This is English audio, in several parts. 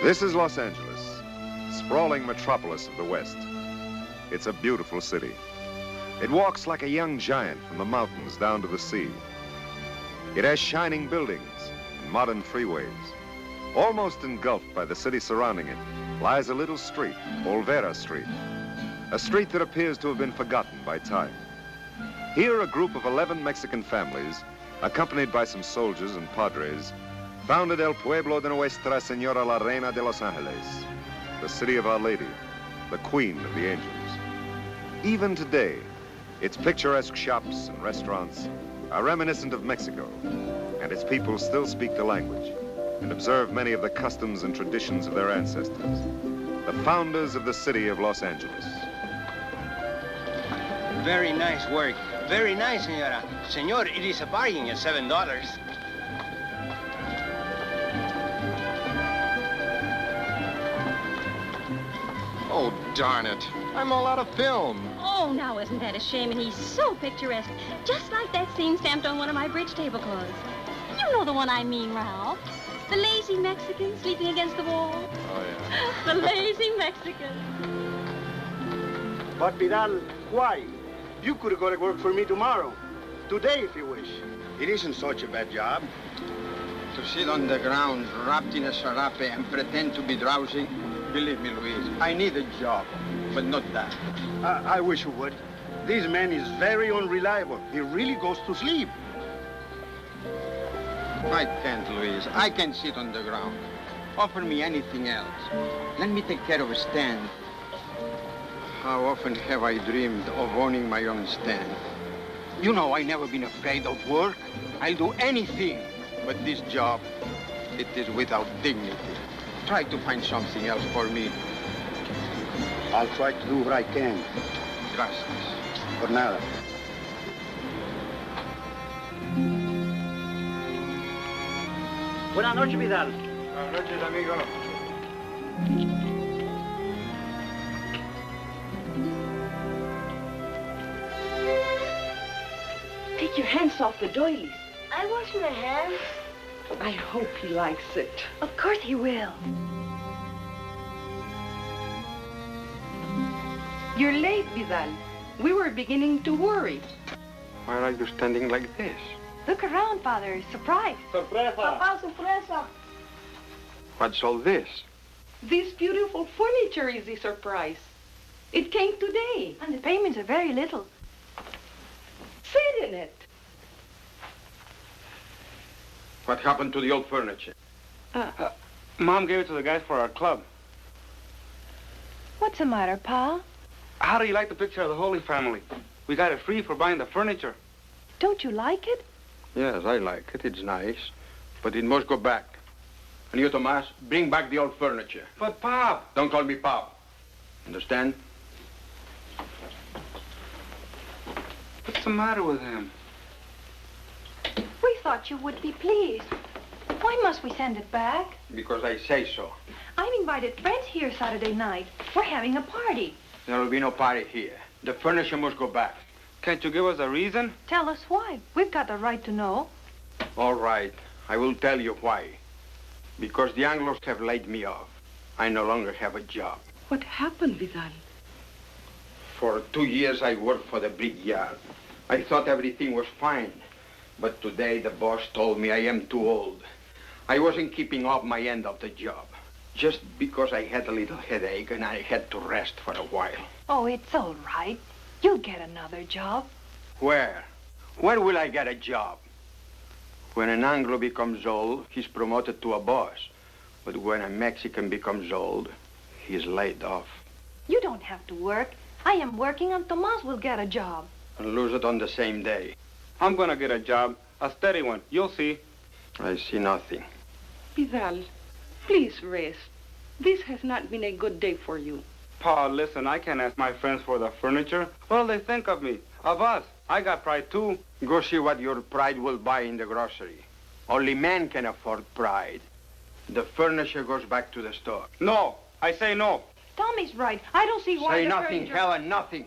This is Los Angeles, sprawling metropolis of the West. It's a beautiful city. It walks like a young giant from the mountains down to the sea. It has shining buildings and modern freeways. Almost engulfed by the city surrounding it lies a little street, Olvera Street, a street that appears to have been forgotten by time. Here, a group of 11 Mexican families, accompanied by some soldiers and padres, founded El Pueblo de Nuestra Señora la Reina de Los Angeles, the city of Our Lady, the Queen of the Angels. Even today, its picturesque shops and restaurants are reminiscent of Mexico, and its people still speak the language and observe many of the customs and traditions of their ancestors, the founders of the city of Los Angeles. Very nice work. Very nice, senora. Senor, it is a bargain at $7. Oh, darn it. I'm all out of film. Oh, now isn't that a shame? And he's so picturesque. Just like that scene stamped on one of my bridge tablecloths. You know the one I mean, Ralph. The lazy Mexican sleeping against the wall. Oh, yeah. The lazy Mexican. But Vidal, why? You could go to work for me tomorrow. Today, if you wish. It isn't such a bad job. To sit on the ground, wrapped in a sarape, and pretend to be drowsy. Believe me, Luis, I need a job, but not that. I wish you would. This man is very unreliable. He really goes to sleep. I can't, Luis. I can't sit on the ground. Offer me anything else. Let me take care of a stand. How often have I dreamed of owning my own stand? You know, I've never been afraid of work. I'll do anything. But this job, it is without dignity. Try to find something else for me. I'll try to do what I can. Gracias. Por nada. Buenas noches, Vidal. Buenas noches, amigo. Take your hands off the doilies. I wash my hands. I hope he likes it. Of course he will. You're late, Vidal. We were beginning to worry. Why are you standing like this? Look around, Father. Surprise. Sorpresa. Papá, sorpresa. What's all this? This beautiful furniture is the surprise. It came today. And the payments are very little. Sit in it. What happened to the old furniture? Mom gave it to the guys for our club. What's the matter, Pa? How do you like the picture of the Holy Family? We got it free for buying the furniture. Don't you like it? Yes, I like it. It's nice. But it must go back. And you, Tomas, bring back the old furniture. But, Pop! Don't call me Pop. Understand? What's the matter with him? We thought you would be pleased. Why must we send it back? Because I say so. I've invited friends here Saturday night. We're having a party. There will be no party here. The furniture must go back. Can't you give us a reason? Tell us why. We've got the right to know. All right. I will tell you why. Because the Anglos have laid me off. I no longer have a job. What happened, Vidal? For 2 years, I worked for the brickyard. I thought everything was fine. But today, the boss told me I am too old. I wasn't keeping up my end of the job. Just because I had a little headache and I had to rest for a while. Oh, it's all right. You'll get another job. Where? Where will I get a job? When an Anglo becomes old, he's promoted to a boss. But when a Mexican becomes old, he's laid off. You don't have to work. I am working and Tomas will get a job. And lose it on the same day. I'm gonna get a job. A steady one. You'll see. I see nothing. Vidal, please rest. This has not been a good day for you. Pa, listen, I can't ask my friends for the furniture. What'll they think of me? Of us? I got pride, too. Go see what your pride will buy in the grocery. Only men can afford pride. The furniture goes back to the store. No. I say no. Tommy's right. I don't see why Say the nothing, furniture... Helen, nothing.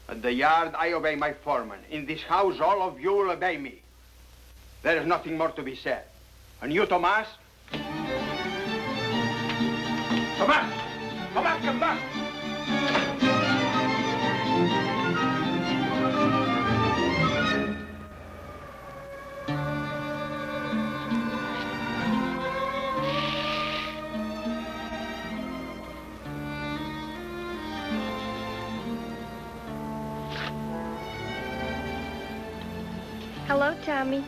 At the yard, I obey my foreman. In this house, all of you will obey me. There is nothing more to be said. And you, Tomas? Come back! Come back, come back! Hello, Tommy.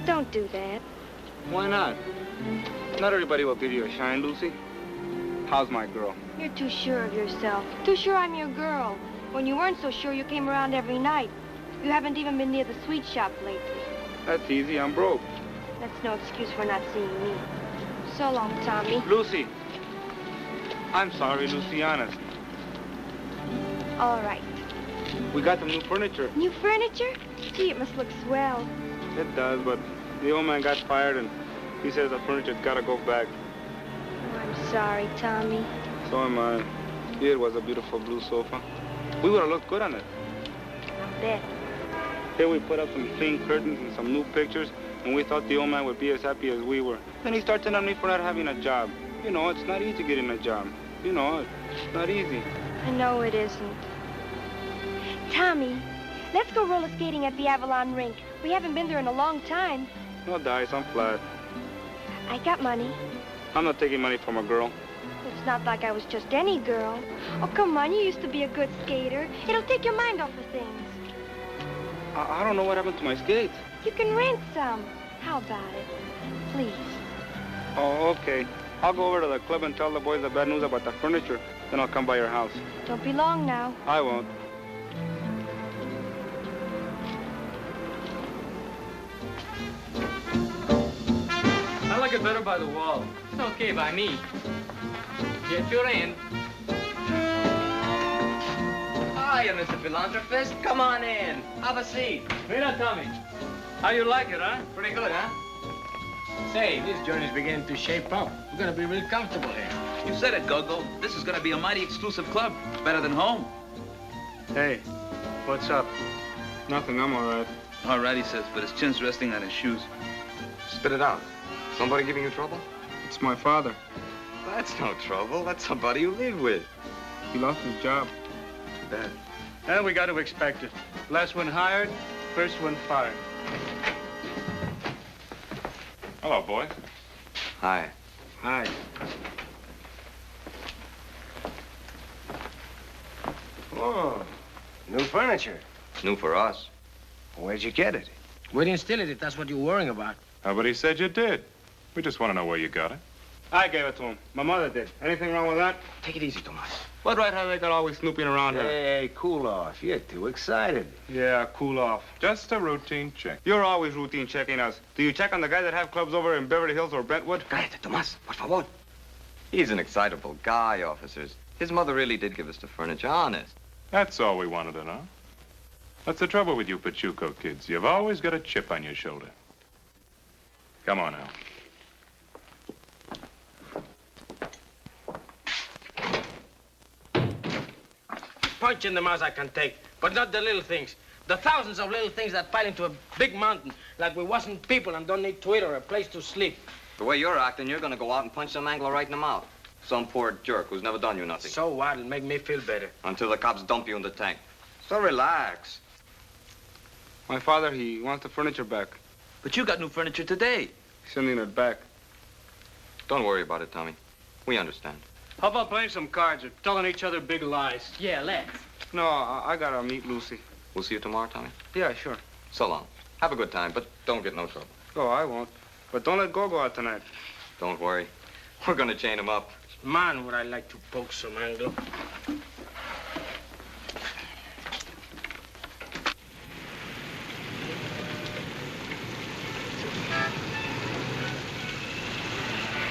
Don't do that. Why not? Not everybody will give you a shine, Lucy. How's my girl? You're too sure of yourself. Too sure I'm your girl. When you weren't so sure, you came around every night. You haven't even been near the sweet shop lately. That's easy, I'm broke. That's no excuse for not seeing me. So long, Tommy. Lucy. I'm sorry, Lucy, honest. All right. We got some new furniture. New furniture? Gee, it must look swell. It does, but the old man got fired and he says the furniture's gotta go back. Oh, I'm sorry, Tommy. So am I. It was a beautiful blue sofa. We would have looked good on it. I'll bet. Here we put up some clean curtains and some new pictures, and we thought the old man would be as happy as we were. Then he started on me for not having a job. You know, it's not easy getting a job. You know, it's not easy. I know it isn't. Tommy, let's go roller skating at the Avalon rink. We haven't been there in a long time. No dice, I'm flat. I got money. I'm not taking money from a girl. It's not like I was just any girl. Oh, come on, you used to be a good skater. It'll take your mind off of things. I don't know what happened to my skates. You can rent some. How about it? Please. Oh, okay. I'll go over to the club and tell the boys the bad news about the furniture. Then I'll come by your house. Don't be long now. I won't. I like it better by the wall. It's okay by me. Get your in. Hiya, Mr. Philanthropist. Come on in. Have a seat. Rita, Tommy. How you like it, huh? Pretty good, huh? Say, this joint is beginning to shape up. We're gonna be real comfortable here. You said it, Gogo. This is gonna be a mighty exclusive club. Better than home. Hey, what's up? Nothing, I'm all right. All right, he says, but his chin's resting on his shoes. Spit it out. Somebody giving you trouble? It's my father. That's no trouble. That's somebody you live with. He lost his job. Too bad. And we got to expect it. Last one hired, first one fired. Hello, boys. Hi. Hi. Oh, new furniture. New for us. Where'd you get it? We didn't steal it if that's what you're worrying about. Nobody said you did. We just want to know where you got it. I gave it to him. My mother did. Anything wrong with that? Take it easy, Tomas. What right have they got always snooping around here? Hey, cool off. You're too excited. Yeah, cool off. Just a routine check. You're always routine checking us. Do you check on the guys that have clubs over in Beverly Hills or Brentwood? Cállate, Tomas. Por favor. He's an excitable guy, officers. His mother really did give us the furniture, honest. That's all we wanted to know. That's the trouble with you Pachuco kids. You've always got a chip on your shoulder. Come on now. Punch in the mouth I can take, but not the little things. The thousands of little things that pile into a big mountain, like we wasn't people and don't need to eat or a place to sleep. The way you're acting, you're gonna go out and punch some angler right in the mouth. Some poor jerk who's never done you nothing. So what? It'll make me feel better. Until the cops dump you in the tank. So relax. My father, he wants the furniture back. But you got new furniture today. He's sending it back. Don't worry about it, Tommy. We understand. How about playing some cards or telling each other big lies? Yeah, let's. No, I gotta meet Lucy. We'll see you tomorrow, Tommy. Yeah, sure. So long. Have a good time, but don't get no trouble. Oh, I won't. But don't let Go out tonight. Don't worry. We're gonna chain him up. Man, would I like to poke some angle.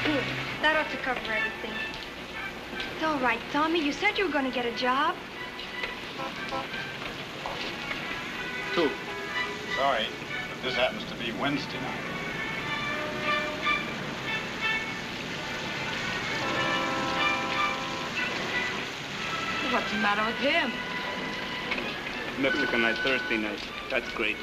Here, that ought to cover everything. It's all right, Tommy. You said you were going to get a job. 2. Sorry, but this happens to be Wednesday night. What's the matter with him? Mexican night, Thursday night. That's great.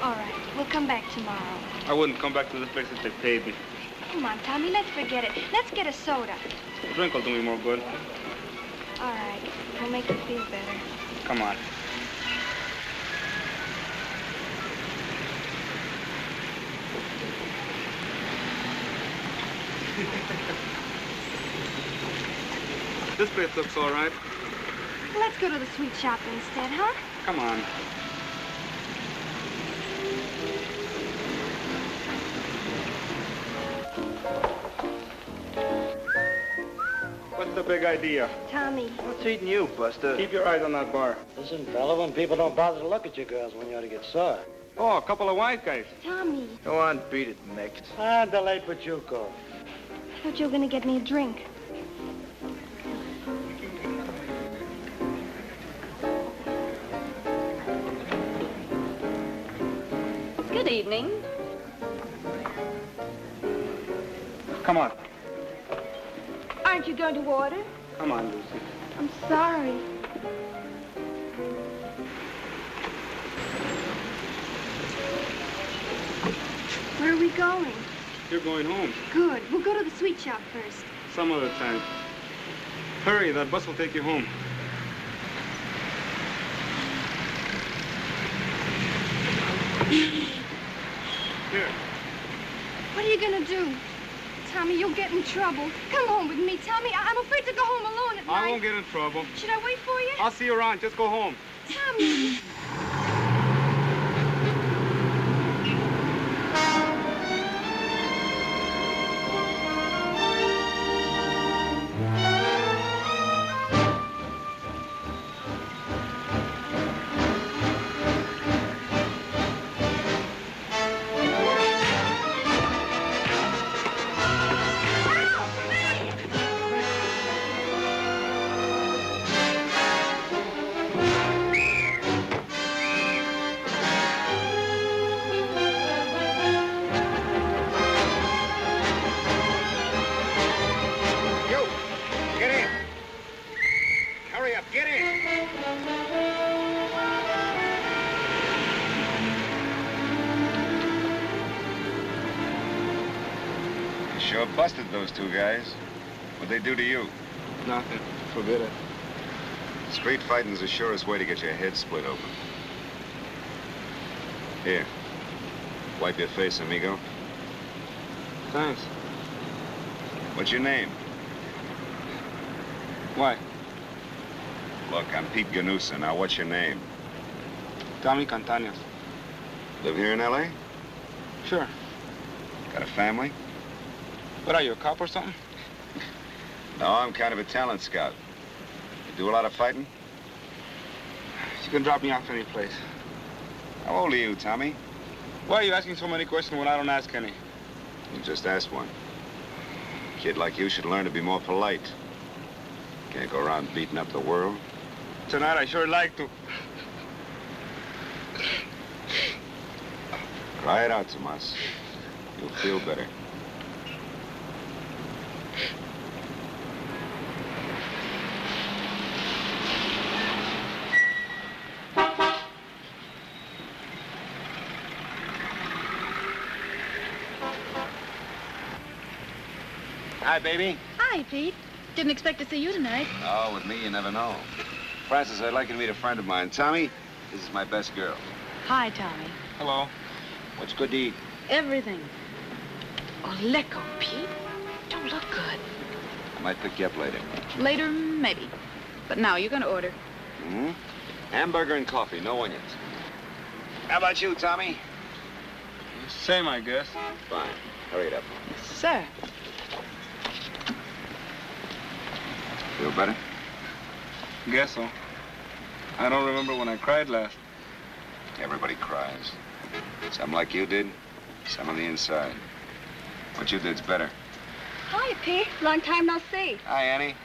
All right. We'll come back tomorrow. I wouldn't come back to this place if they paid me. Come on, Tommy, let's forget it. Let's get a soda. A drink will do me more good. All right. We'll make you feel better. Come on. This place looks all right. Let's go to the sweet shop instead, huh? Come on. What's the big idea? Tommy. What's eating you, Buster? Keep your eyes on that bar. Listen, fella, when people don't bother to look at you girls when you ought to get sore. Oh, a couple of white guys. Tommy. Go on, beat it, Mix. Ah, delayed Pachuco. I thought you were going to get me a drink. Good evening. Come on. Aren't you going to order? Come on, Lucy. I'm sorry. Where are we going? You're going home. Good. We'll go to the sweet shop first. Some other time. Hurry, that bus will take you home. Here. What are you going to do? Tommy, you'll get in trouble. Come home with me, Tommy. I'm afraid to go home alone at night. I won't get in trouble. Should I wait for you? I'll see you around. Just go home. Tommy. Sure busted those two guys. What'd they do to you? Nothing. Forbid it. Street fighting's the surest way to get your head split open. Here. Wipe your face, amigo. Thanks. What's your name? Why? Look, I'm Pete Ganusa. Now, what's your name? Tommy Cantañas. Live here in L.A.? Sure. Got a family? What are you, a cop or something? No, I'm kind of a talent scout. You do a lot of fighting? You can drop me off any place. How old are you, Tommy? Why are you asking so many questions when I don't ask any? You just asked one. A kid like you should learn to be more polite. Can't go around beating up the world. Tonight, I sure like to. Cry it out, Tomas. You'll feel better. Hi, baby. Hi, Pete. Didn't expect to see you tonight. Oh, with me, you never know. Francis, I'd like you to meet a friend of mine. Tommy, this is my best girl. Hi, Tommy. Hello. What's good to eat? Everything. Oh, let go, Pete. Don't look good. I might pick you up later. Later, maybe. But now, you're gonna order. Mm-hmm. Hamburger and coffee, no onions. How about you, Tommy? Same, I guess. Fine. Hurry it up. Sir. Feel better? Guess so. I don't remember when I cried last. Everybody cries. Some like you did, some on the inside. What you did's better. Hi, Pete. Long time no see. Hi, Annie.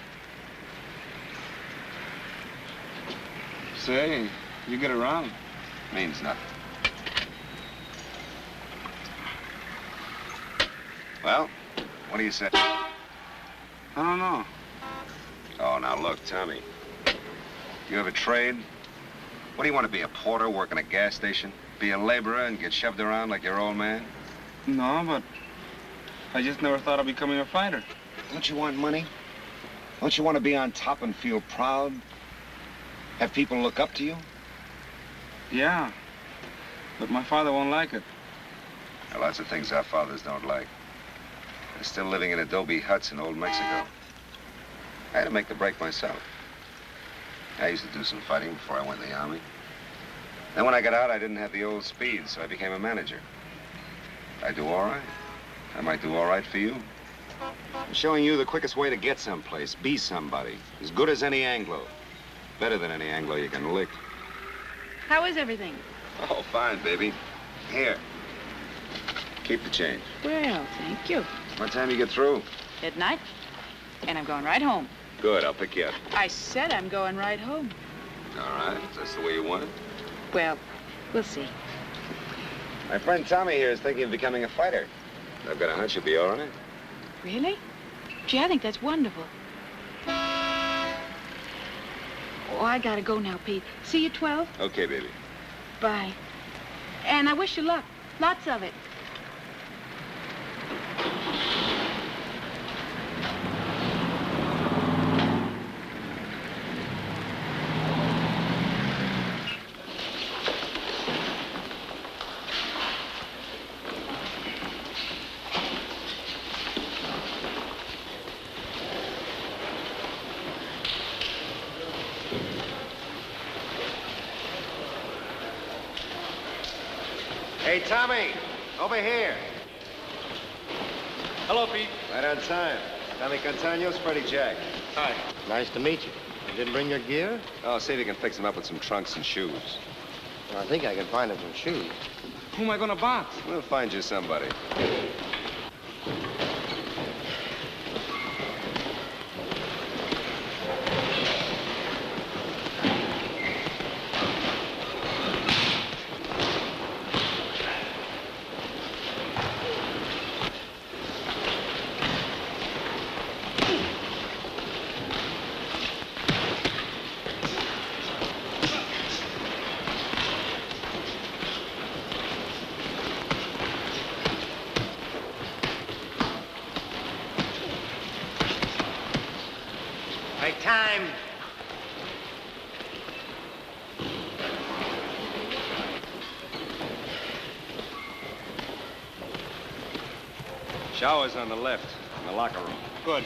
Say, you get around. Means nothing. Well, what do you say? I don't know. Oh, now look, Tommy. You have a trade? What do you want to be, a porter, work in a gas station? Be a laborer and get shoved around like your old man? No, but I just never thought of becoming a fighter. Don't you want money? Don't you want to be on top and feel proud? Have people look up to you? Yeah, but my father won't like it. There are lots of things our fathers don't like. They're still living in adobe huts in old Mexico. I had to make the break myself. I used to do some fighting before I went in the army. Then when I got out, I didn't have the old speed, so I became a manager. I do all right. I might do all right for you. I'm showing you the quickest way to get someplace. Be somebody. As good as any Anglo. Better than any Anglo you can lick. How is everything? Oh, fine, baby. Here. Keep the change. Well, thank you. What time you get through? Midnight. And I'm going right home. Good, I'll pick you up. I said I'm going right home. All right, if that's the way you want it. Well, we'll see. My friend Tommy here is thinking of becoming a fighter. I've got a hunch you'll be all right. Really? Gee, I think that's wonderful. Oh, I gotta go now, Pete. See you at 12? Okay, baby. Bye. And I wish you luck. Lots of it. Hey, Tommy, over here. Hello, Pete. Right on time. Tommy Cantanos, Freddie Jack. Hi. Nice to meet you. You didn't bring your gear? Oh, see if you can fix him up with some trunks and shoes. Well, I think I can find him some shoes. Who am I gonna box? We'll find you somebody. Time. Shower's on the left, in the locker room. Good.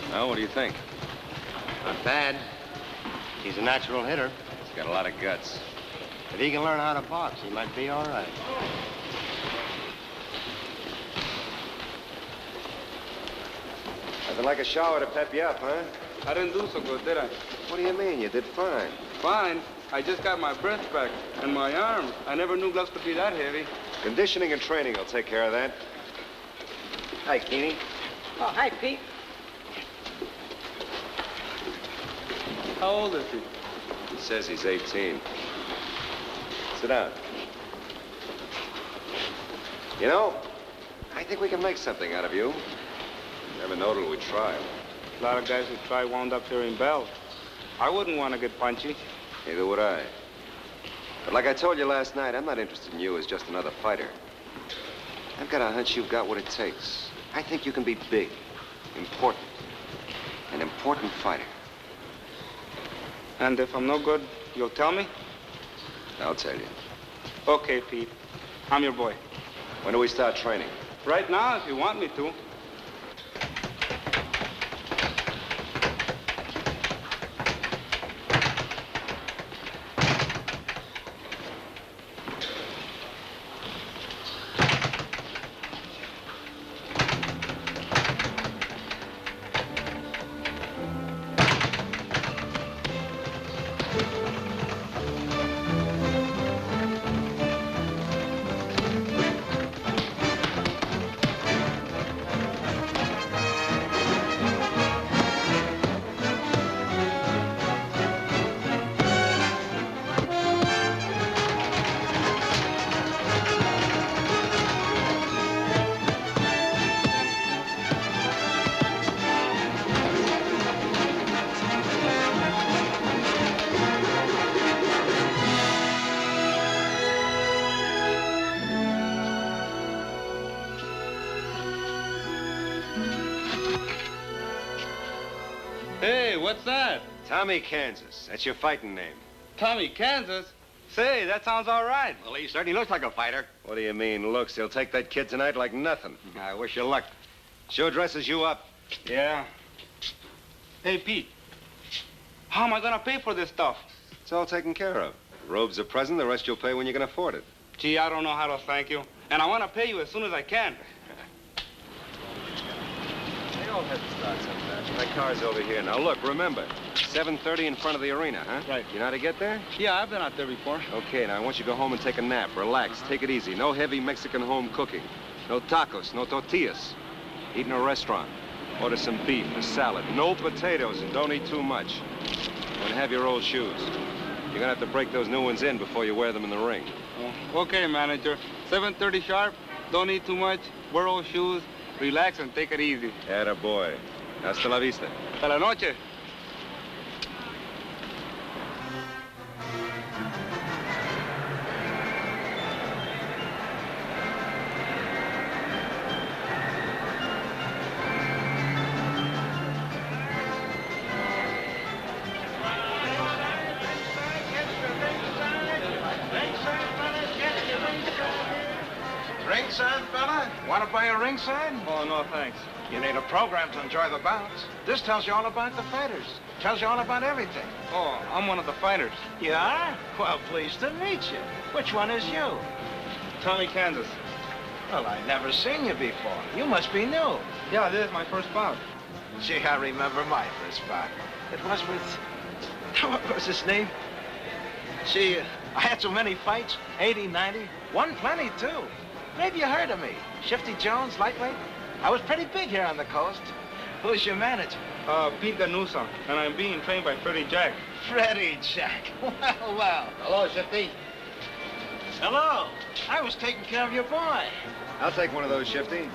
Now, what do you think? Not bad. He's a natural hitter. He's got a lot of guts. If he can learn how to box, he might be all right. Nothing like a shower to pep you up, huh? I didn't do so good, did I? What do you mean? You did fine. Fine. I just got my breath back. And my arm. I never knew gloves could be that heavy. Conditioning and training will take care of that. Hi, Keeney. Oh, hi, Pete. How old is he? He says he's 18. Sit down. You know, I think we can make something out of you. Never know till we try. A lot of guys who try wound up hearing bells. I wouldn't want to get punchy. Neither would I. But like I told you last night, I'm not interested in you as just another fighter. I've got a hunch you've got what it takes. I think you can be big, important, an important fighter. And if I'm no good, you'll tell me? I'll tell you. Okay, Pete. I'm your boy. When do we start training? Right now, if you want me to. Hey, what's that? Tommy, Kansas. That's your fighting name. Tommy, Kansas? Say, that sounds all right. Well, he certainly looks like a fighter. What do you mean, looks? He'll take that kid tonight like nothing. I wish you luck. Sure dresses you up. Yeah. Hey, Pete. How am I gonna pay for this stuff? It's all taken care of. The robe's a present, the rest you'll pay when you can afford it. Gee, I don't know how to thank you. And I want to pay you as soon as I can. They all have to start sometime. My car's over here. Now, look, remember, 7:30 in front of the arena, huh? Right. You know how to get there? Yeah, I've been out there before. Okay, now I want you to go home and take a nap. Relax, take it easy. No heavy Mexican home cooking. No tacos, no tortillas. Eat in a restaurant. Order some beef, a salad. No potatoes, and don't eat too much. And have your old shoes. You're gonna have to break those new ones in before you wear them in the ring. Oh, okay, manager. 7:30 sharp. Don't eat too much. Wear old shoes. Relax and take it easy. Atta boy. Hasta la vista. Hasta la noche. Ringside, fella? Want to buy a ringside? Oh, no, thanks. You need a program to enjoy the bouts. This tells you all about the fighters. Tells you all about everything. Oh, I'm one of the fighters. You are? Well, pleased to meet you. Which one is you? Tommy, Kansas. Well, I've never seen you before. You must be new. Yeah, this is my first bout. Gee, I remember my first bout. It was with... What was his name? Gee, I had so many fights. 80, 90. Won plenty, too. Maybe you heard of me. Shifty Jones, lightweight. I was pretty big here on the coast. Who's your manager? Pete Ganusa, and I'm being trained by Freddie Jack. Freddie Jack. Well. Hello, Shifty. Hello. I was taking care of your boy. I'll take one of those, Shifty.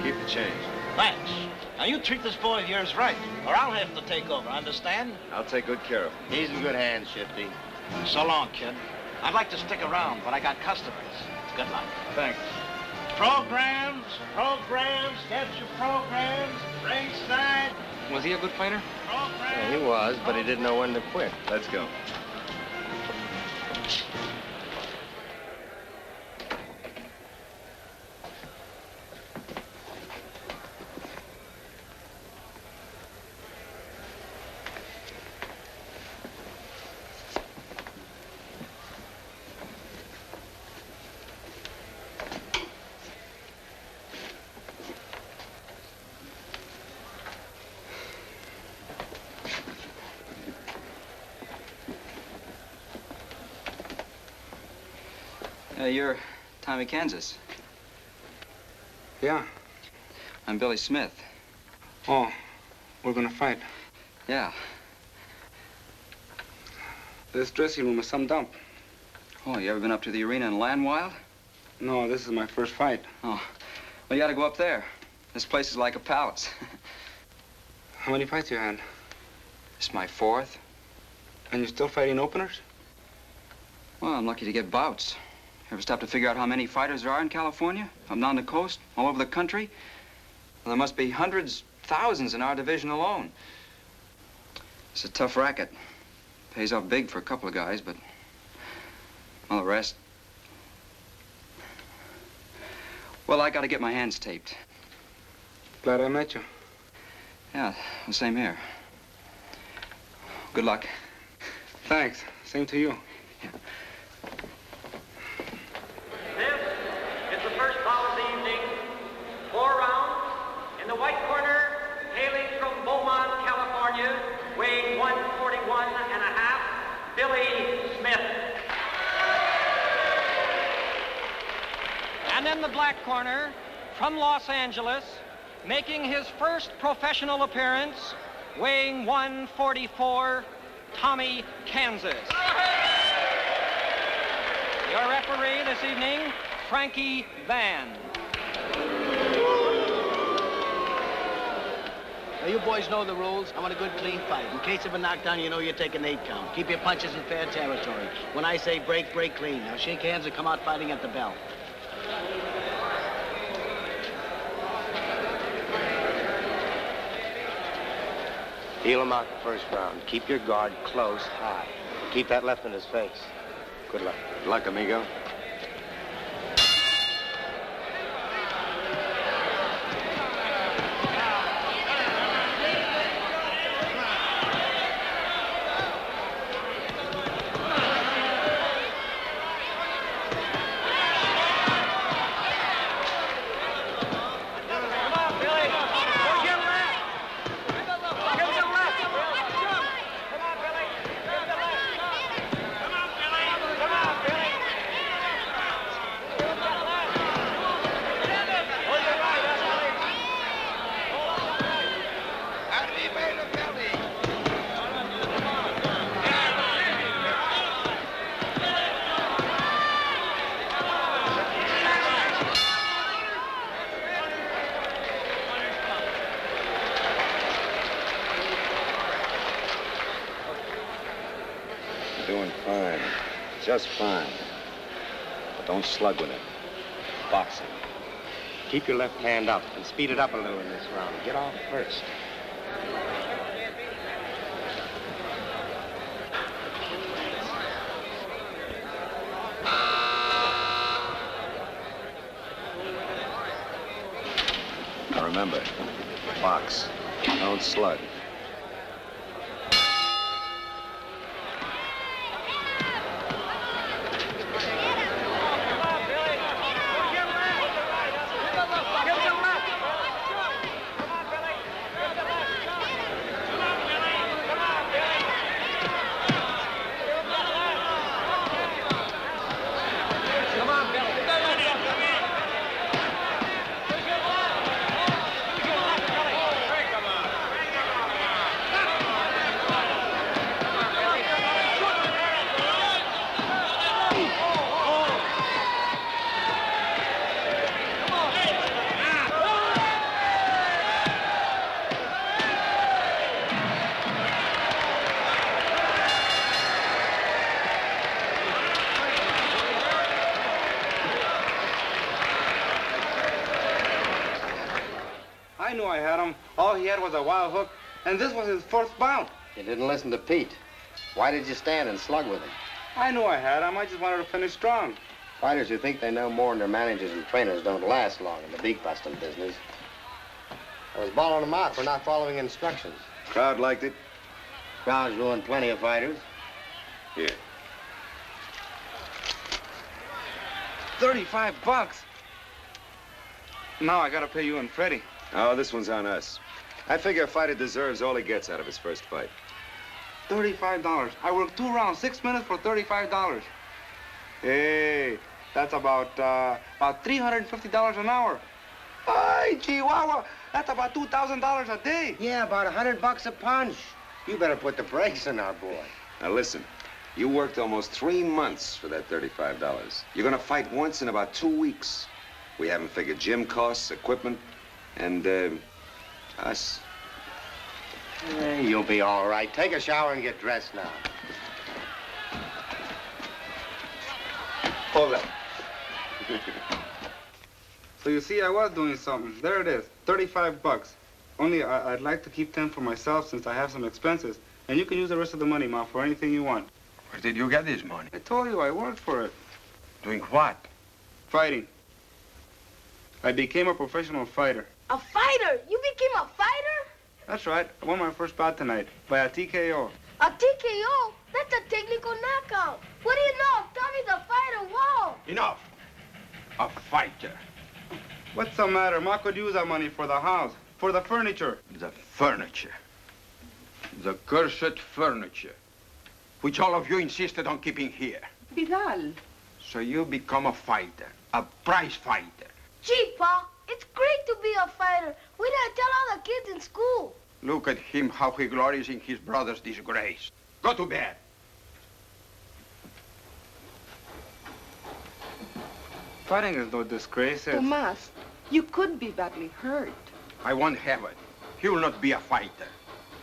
Keep the change. Thanks. Now, you treat this boy of yours right, or I'll have to take over, understand? I'll take good care of him. He's in good hands, Shifty. So long, kid. I'd like to stick around, but I got customers. Good luck. Thanks. Programs, get your programs, ringside. Was he a good fighter? Yeah, he was, but he didn't know when to quit. Let's go. You're Tommy, Kansas. Yeah. I'm Billy Smith. Oh, we're gonna fight. Yeah. This dressing room is some dump. Oh, you ever been up to the arena in Landwild? No, this is my first fight. Oh, well, you ought to go up there. This place is like a palace. How many fights you had? It's my fourth. And you're still fighting openers? Well, I'm lucky to get bouts. Ever stop to figure out how many fighters there are in California? Up down the coast, all over the country? Well, there must be hundreds, thousands in our division alone. It's a tough racket. Pays off big for a couple of guys, but... well, the rest... well, I gotta get my hands taped. Glad I met you. Yeah, the same here. Good luck. Thanks. Same to you. Yeah. This is the first bout of the evening. 4 rounds. In the white corner, hailing from Beaumont, California, weighing 141 and a half, Billy Smith. And in the black corner, from Los Angeles, making his first professional appearance, weighing 144, Tommy, Kansas. Your referee this evening, Frankie Van. Now, you boys know the rules. I want a good, clean fight. In case of a knockdown, you know you take an 8 count. Keep your punches in fair territory. When I say break, break clean. Now, shake hands and come out fighting at the bell. Heel him out the first round. Keep your guard close, high. Keep that left in his face. Good luck. Good luck, amigo. Doing fine. Just fine. But don't slug with it. Boxing. Keep your left hand up and speed it up a little in this round. Get off first. Now remember, box. Don't slug. I knew I had him. All he had was a wild hook, and this was his first bout. You didn't listen to Pete. Why did you stand and slug with him? I knew I had him. I just wanted to finish strong. Fighters who think they know more than their managers and trainers don't last long in the beak busting business. I was balling him out for not following instructions. Crowd liked it. Crowds ruined plenty of fighters. Here. $35. Now I gotta pay you and Freddie. Oh, this one's on us. I figure a fighter deserves all he gets out of his first fight. $35. I worked 2 rounds, 6 minutes for $35. Hey, that's about $350 an hour. Ay, Chihuahua, that's about $2,000 a day. Yeah, about $100 a punch. You better put the brakes on our boy. Now listen, you worked almost 3 months for that $35. You're gonna fight once in about 2 weeks. We haven't figured gym costs, equipment, and, us. You'll be all right. Take a shower and get dressed now. Hold up. So you see, I was doing something. There it is, $35. Only I'd like to keep 10 for myself since I have some expenses. And you can use the rest of the money, Ma, for anything you want. Where did you get this money? I told you I worked for it. Doing what? Fighting. I became a professional fighter. A fighter? You became a fighter? That's right. I won my first bout tonight by a TKO. A TKO? That's a technical knockout. What do you know? Tommy's a fighter. Whoa! Enough. A fighter. What's the matter? Ma could use that money for the house, for the furniture. The furniture. The cursed furniture, which all of you insisted on keeping here. Vidal. So you become a fighter, a prize fighter. Gee, Pa, it's great to be a fighter. Wait till I tell all the kids in school. Look at him, how he glories in his brother's disgrace. Go to bed. Fighting is no disgrace. Tomas, you could be badly hurt. I won't have it. He will not be a fighter.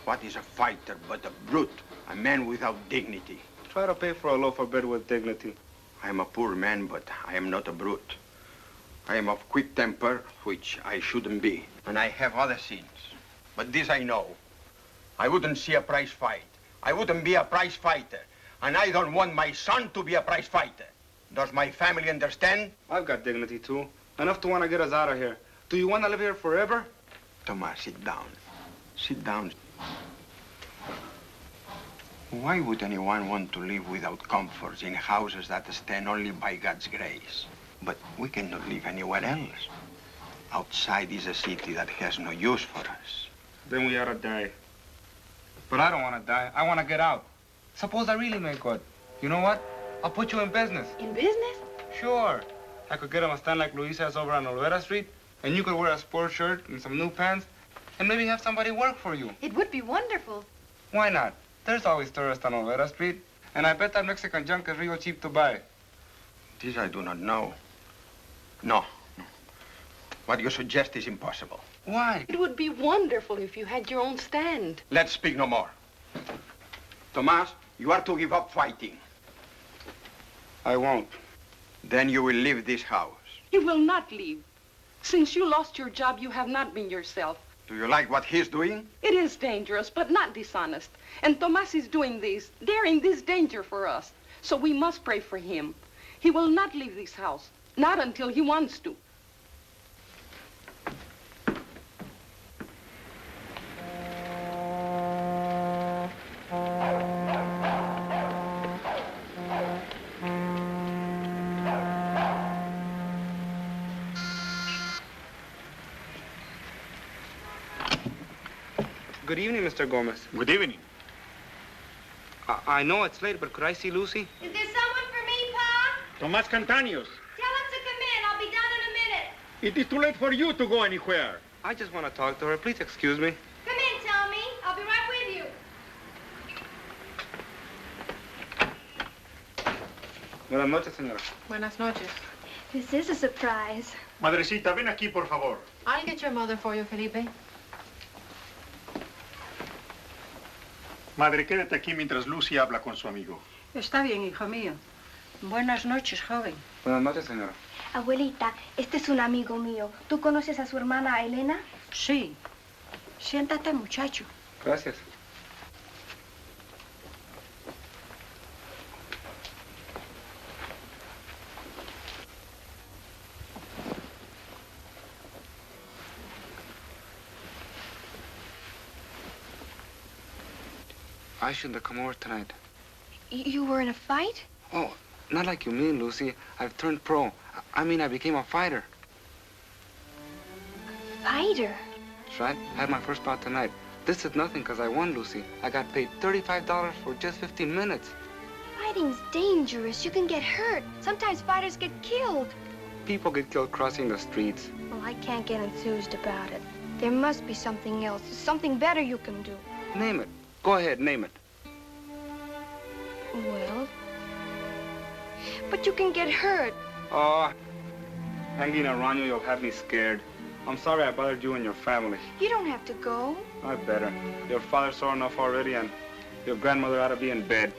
What is a fighter but a brute, a man without dignity? Try to pay for a loaf of bread with dignity. I am a poor man, but I am not a brute. I am of quick temper, which I shouldn't be. And I have other sins. But this I know. I wouldn't see a prize fight. I wouldn't be a prize fighter. And I don't want my son to be a prize fighter. Does my family understand? I've got dignity, too. Enough to want to get us out of here. Do you want to live here forever? Tomas, sit down. Sit down. Why would anyone want to live without comforts in houses that stand only by God's grace? But we cannot live anywhere else. Outside is a city that has no use for us. Then we ought to die. But I don't want to die. I want to get out. Suppose I really make good. You know what? I'll put you in business. In business? Sure. I could get him a stand like Luis has over on Olvera Street, and you could wear a sports shirt and some new pants, and maybe have somebody work for you. It would be wonderful. Why not? There's always tourists on Olvera Street, and I bet that Mexican junk is real cheap to buy. This I do not know. No. What you suggest is impossible. Why? It would be wonderful if you had your own stand. Let's speak no more. Tomas, you are to give up fighting. I won't. Then you will leave this house. You will not leave. Since you lost your job, you have not been yourself. Do you like what he's doing? It is dangerous, but not dishonest. And Tomas is doing this, daring this danger for us. So we must pray for him. He will not leave this house, not until he wants to. Good evening, Mr. Gomez. Good evening. I know it's late, but could I see Lucy? Is there someone for me, Pa? Tomas Cantanios. Tell him to come in. I'll be down in a minute. It is too late for you to go anywhere. I just want to talk to her. Please excuse me. Come in, Tommy. I'll be right with you. Buenas noches, señora. Buenas noches. This is a surprise. Madrecita, ven aquí, por favor. I'll get your mother for you, Felipe. Madre, quédate aquí mientras Lucy habla con su amigo. Está bien, hijo mío. Buenas noches, joven. Buenas noches, señora. Abuelita, este es un amigo mío. ¿Tú conoces a su hermana Elena? Sí. Siéntate, muchacho. Gracias. I shouldn't have come over tonight. You were in a fight? Oh, not like you mean, Lucy. I've turned pro. I mean, I became a fighter. Fighter? That's right. I had my first bout tonight. This is nothing because I won, Lucy. I got paid $35 for just 15 minutes. Fighting's dangerous. You can get hurt. Sometimes fighters get killed. People get killed crossing the streets. Well, I can't get enthused about it. There must be something else, something better you can do. Name it. Go ahead, name it. Well, but you can get hurt. Oh, hanging around you, you'll have me scared. I'm sorry I bothered you and your family. You don't have to go. I better. Your father's sore enough already, and your grandmother ought to be in bed.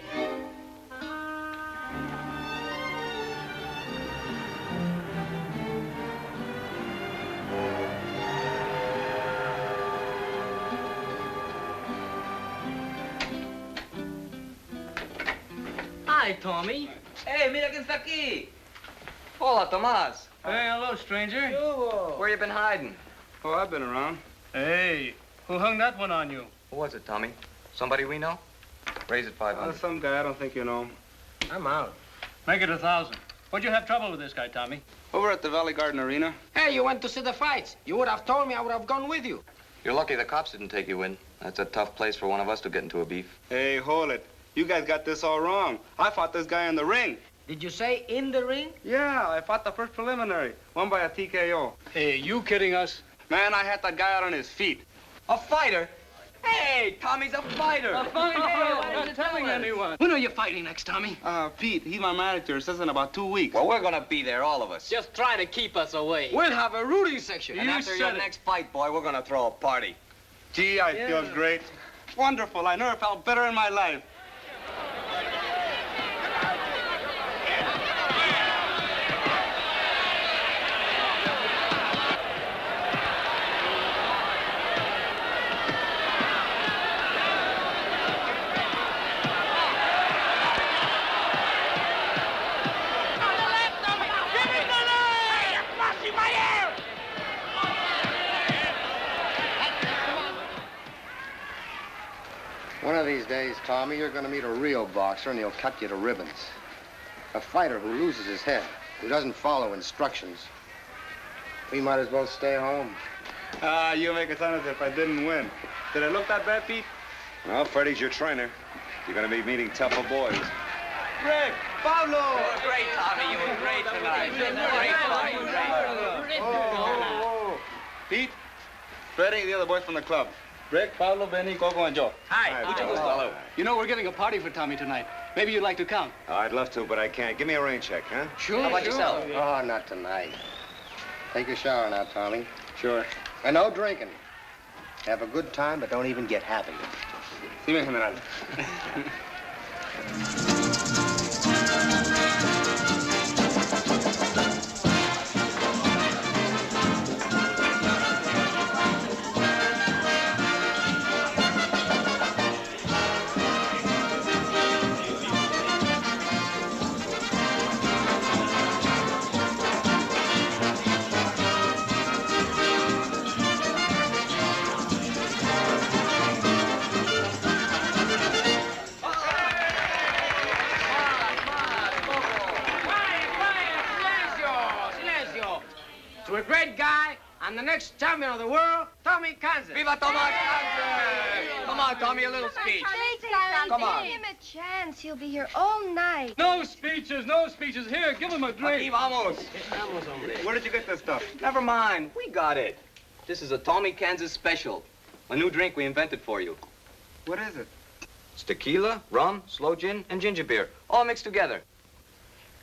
Hi, Tommy. Hey, mira quién está aquí. Hola, Tomás. Hey, hello, stranger. Where you been hiding? Oh, I've been around. Hey, who hung that one on you? Who was it, Tommy? Somebody we know? Raise it 500. Some guy, I don't think you know him. I'm out. Make it 1,000. What'd you have trouble with this guy, Tommy? Over at the Valley Garden Arena. Hey, you went to see the fights. You would have told me, I would have gone with you. You're lucky the cops didn't take you in. That's a tough place for one of us to get into a beef. Hey, hold it. You guys got this all wrong. I fought this guy in the ring. Did you say in the ring? Yeah, I fought the first preliminary. Won by a TKO. Hey, you kidding us? Man, I had that guy out on his feet. A fighter? Hey, Tommy's a fighter. A fighter? Hey, not telling anyone. When are you fighting next, Tommy? Pete, he's my manager. Says in about 2 weeks. Well, we're gonna be there, all of us. Just try to keep us away. We'll have a rooting section. And You after said your it. next fight, boy, we're gonna throw a party. Gee, I feel great. Wonderful. I never felt better in my life. of these days, Tommy, you're going to meet a real boxer and he'll cut you to ribbons. A fighter who loses his head, who doesn't follow instructions. We might as well stay home. You make it sound as if I didn't win. Did I look that bad, Pete? Well, Freddie's your trainer. You're going to be meeting tougher boys. Greg, Pablo! You were great, Tommy. You were great tonight. Great fight. Oh. Pete, Freddie, the other boys from the club. Greg, Pablo, Benny, Coco, and Joe. Hi. Hello. You know, we're giving a party for Tommy tonight. Maybe you'd like to come. Oh, I'd love to, but I can't. Give me a rain check, huh? Sure. How about yourself? Oh, not tonight. Take a shower now, Tommy. Sure. And no drinking. Have a good time, but don't even get half of it. Dime, General. To a great guy and the next champion of the world, Tommy Kansas. Viva Tommy Kansas! Come on, Tommy, a little speech. Come on. Give him a chance. He'll be here all night. No speeches, no speeches. Here, give him a drink. Aquí vamos. Where did you get this stuff? Never mind. We got it. This is a Tommy Kansas special. A new drink we invented for you. What is it? It's tequila, rum, sloe gin, and ginger beer, all mixed together.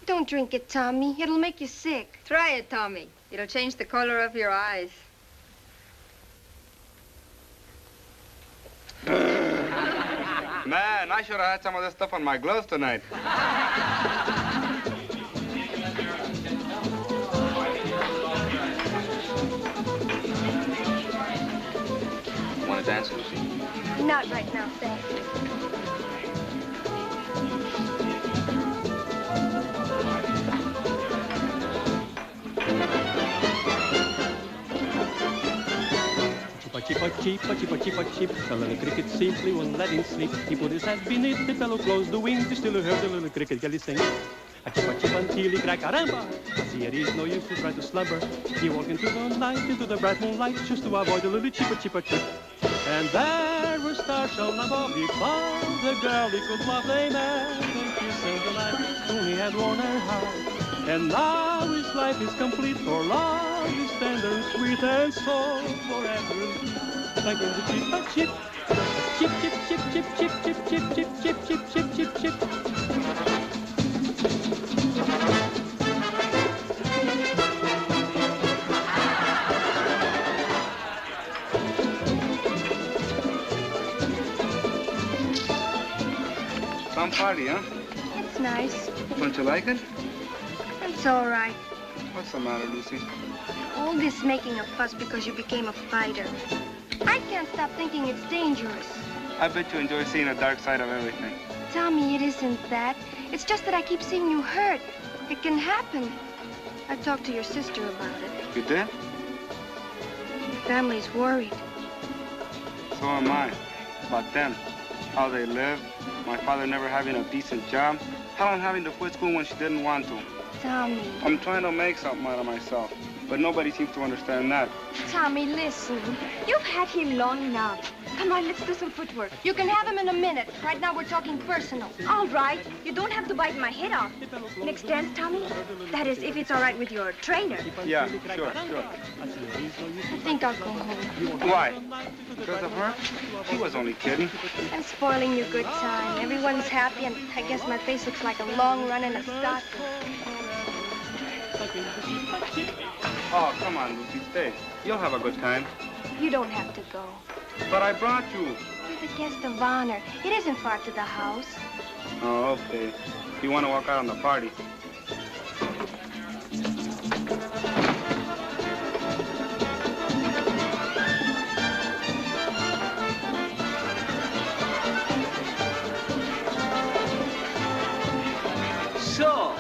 Don't drink it, Tommy. It'll make you sick. Try it, Tommy. It'll change the color of your eyes. Man, I should have had some of this stuff on my gloves tonight. Want to dance, Lucy? Not right now, thanks. Chip. The little cricket simply won't let him sleep. He put his head beneath the pillow, closed the wings. You still heard the little cricket gully sing. A chip until he cried, caramba! I see it is no use to try to slumber. He walked into the night, into the bright moonlight, just to avoid the little chip. And there were stars shone above. He found the girl he could love. They met and kissed in the night. Soon he had worn her heart. And now his life is complete, for love is tender and sweet, and so forever. Like in the chip. Some party, huh? It's nice. Don't you like it? It's all right. What's the matter, Lucy? All this making a fuss because you became a fighter. I can't stop thinking it's dangerous. I bet you enjoy seeing the dark side of everything. Tommy, it isn't that. It's just that I keep seeing you hurt. It can happen. I talked to your sister about it. You did? Your family's worried. So am I. About them. How they live. My father never having a decent job. Helen having to quit school when she didn't want to. Tommy. I'm trying to make something out of myself. But nobody seems to understand that. Tommy, listen. You've had him long enough. Come on, let's do some footwork. You can have him in a minute. Right now, we're talking personal. All right. You don't have to bite my head off. Next dance, Tommy? That is, if it's all right with your trainer. Yeah, sure. I think I'll go home. Why? Because of her? She was only kidding. I'm spoiling your good time. Everyone's happy, and I guess my face looks like a long run in a stocking. Oh, come on, Lucy, stay. You'll have a good time. You don't have to go. But I brought you. You're the guest of honor. It isn't far to the house. Oh, okay. You want to walk out on the party? So,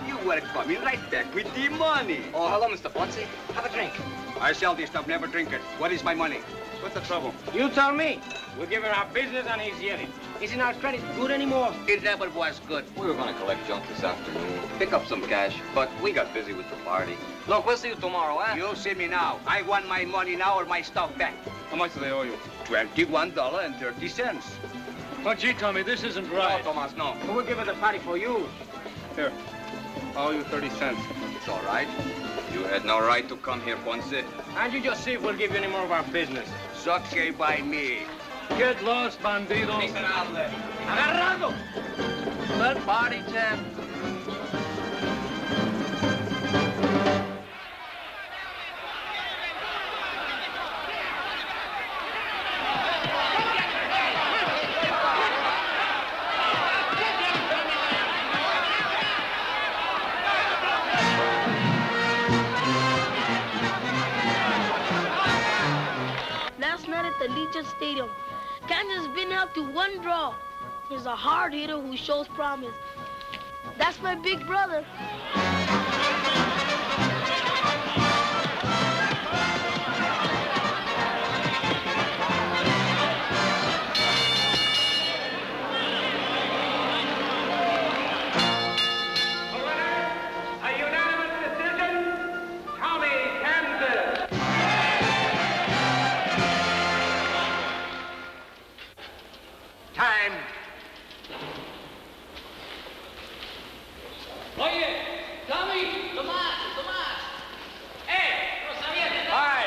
you were coming right back with the money. Oh, hello, Mr. Fonzie. Have a drink. I sell this stuff, never drink it. What is my money? What's the trouble? You tell me. We give him our business and he's yelling. Isn't our credit good anymore? It never was good. We were gonna collect junk this afternoon, pick up some cash, but we got busy with the party. Look, we'll see you tomorrow, eh? You'll see me now. I want my money now or my stuff back. How much do they owe you? $21.30. Oh, gee, Tommy, this isn't right. No, Tomas, no. We'll give it the party for you. Here, I owe you 30 cents. It's all right. You had no right to come here, Ponce. And you just see if we'll give you any more of our business. Sucky by me. Get lost, bandido. Miserable. Agarrado! Good party, champ. Last night at the Legion Stadium, Kansas has been held to one draw. He's a hard hitter who shows promise. That's my big brother. A unanimous decision, Tommy Kansas. Time. Oye, Tommy, Tomás. Hey, no sabía que Hi.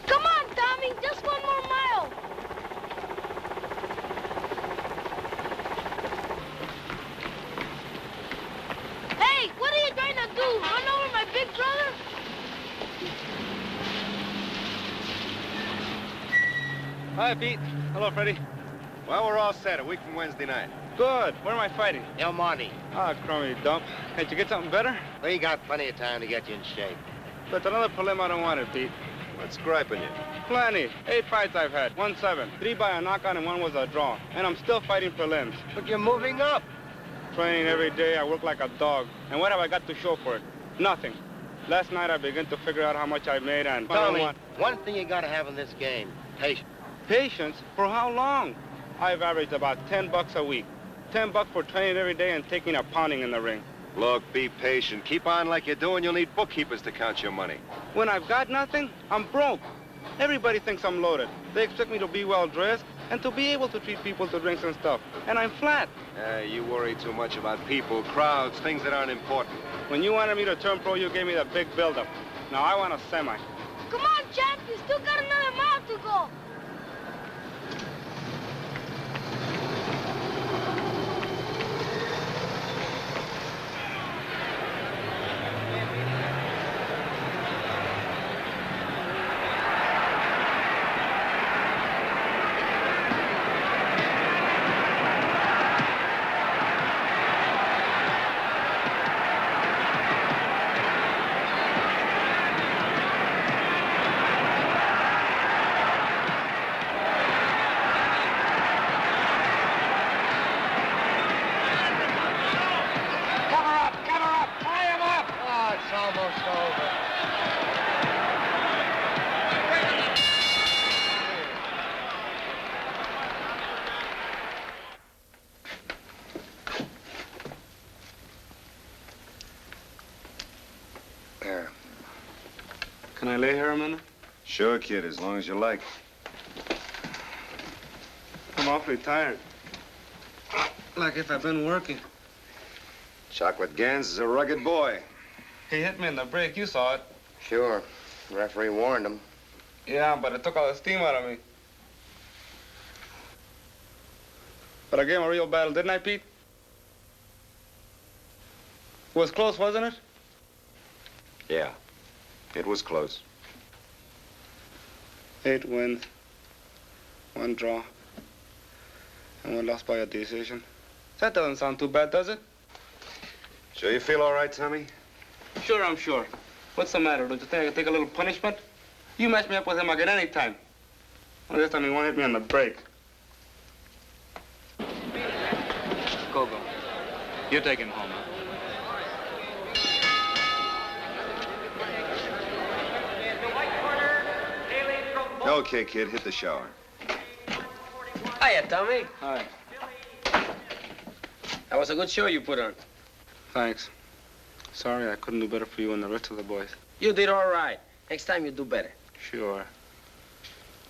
Come on, Tommy, just one more mile. Hey, what are you trying to do? Run over my big brother? Hi, Pete. Hello, Freddie. Well, we're all set. A week from Wednesday night. Good. Where am I fighting? El Monte. Ah, crummy dump. Can't you get something better? We got plenty of time to get you in shape. But another prelim I don't want it, Pete. What's griping you? Plenty. 8 fights I've had. 1-7. 3 by a knockout and 1 was a draw. And I'm still fighting prelims. But you're moving up. Training every day. I work like a dog. And what have I got to show for it? Nothing. Last night I began to figure out how much I made and... Tommy, one thing you gotta have in this game, patience. Patience? For how long? I've averaged about $10 a week. $10 for training every day and taking a pounding in the ring. Look, be patient. Keep on like you're doing. You'll need bookkeepers to count your money. When I've got nothing, I'm broke. Everybody thinks I'm loaded. They expect me to be well-dressed and to be able to treat people to drinks and stuff. And I'm flat. You worry too much about people, crowds, things that aren't important. When you wanted me to turn pro, you gave me the big build-up. Now I want a semi. Come on, champ, you still got another mile to go. Can I lay here a minute? Sure, kid, as long as you like. I'm awfully tired. Like if I've been working. Chocolate Gans is a rugged boy. He hit me in the break. You saw it. Sure. The referee warned him. Yeah, but it took all the steam out of me. But I gave him a real battle, didn't I, Pete? It was close, wasn't it? Yeah, it was close. 8 wins, 1 draw, and 1 lost by a decision. That doesn't sound too bad, does it? Sure you feel all right, Tommy? Sure, I'm sure. What's the matter? Don't you think I can take a little punishment? You match me up with him, I get any time. Well, this time he won't hit me on the break. Go. You take him home, huh? Okay, kid, hit the shower. Hiya, Tommy. Hi. That was a good show you put on. Thanks. Sorry I couldn't do better for you and the rest of the boys. You did all right. Next time you do better. Sure.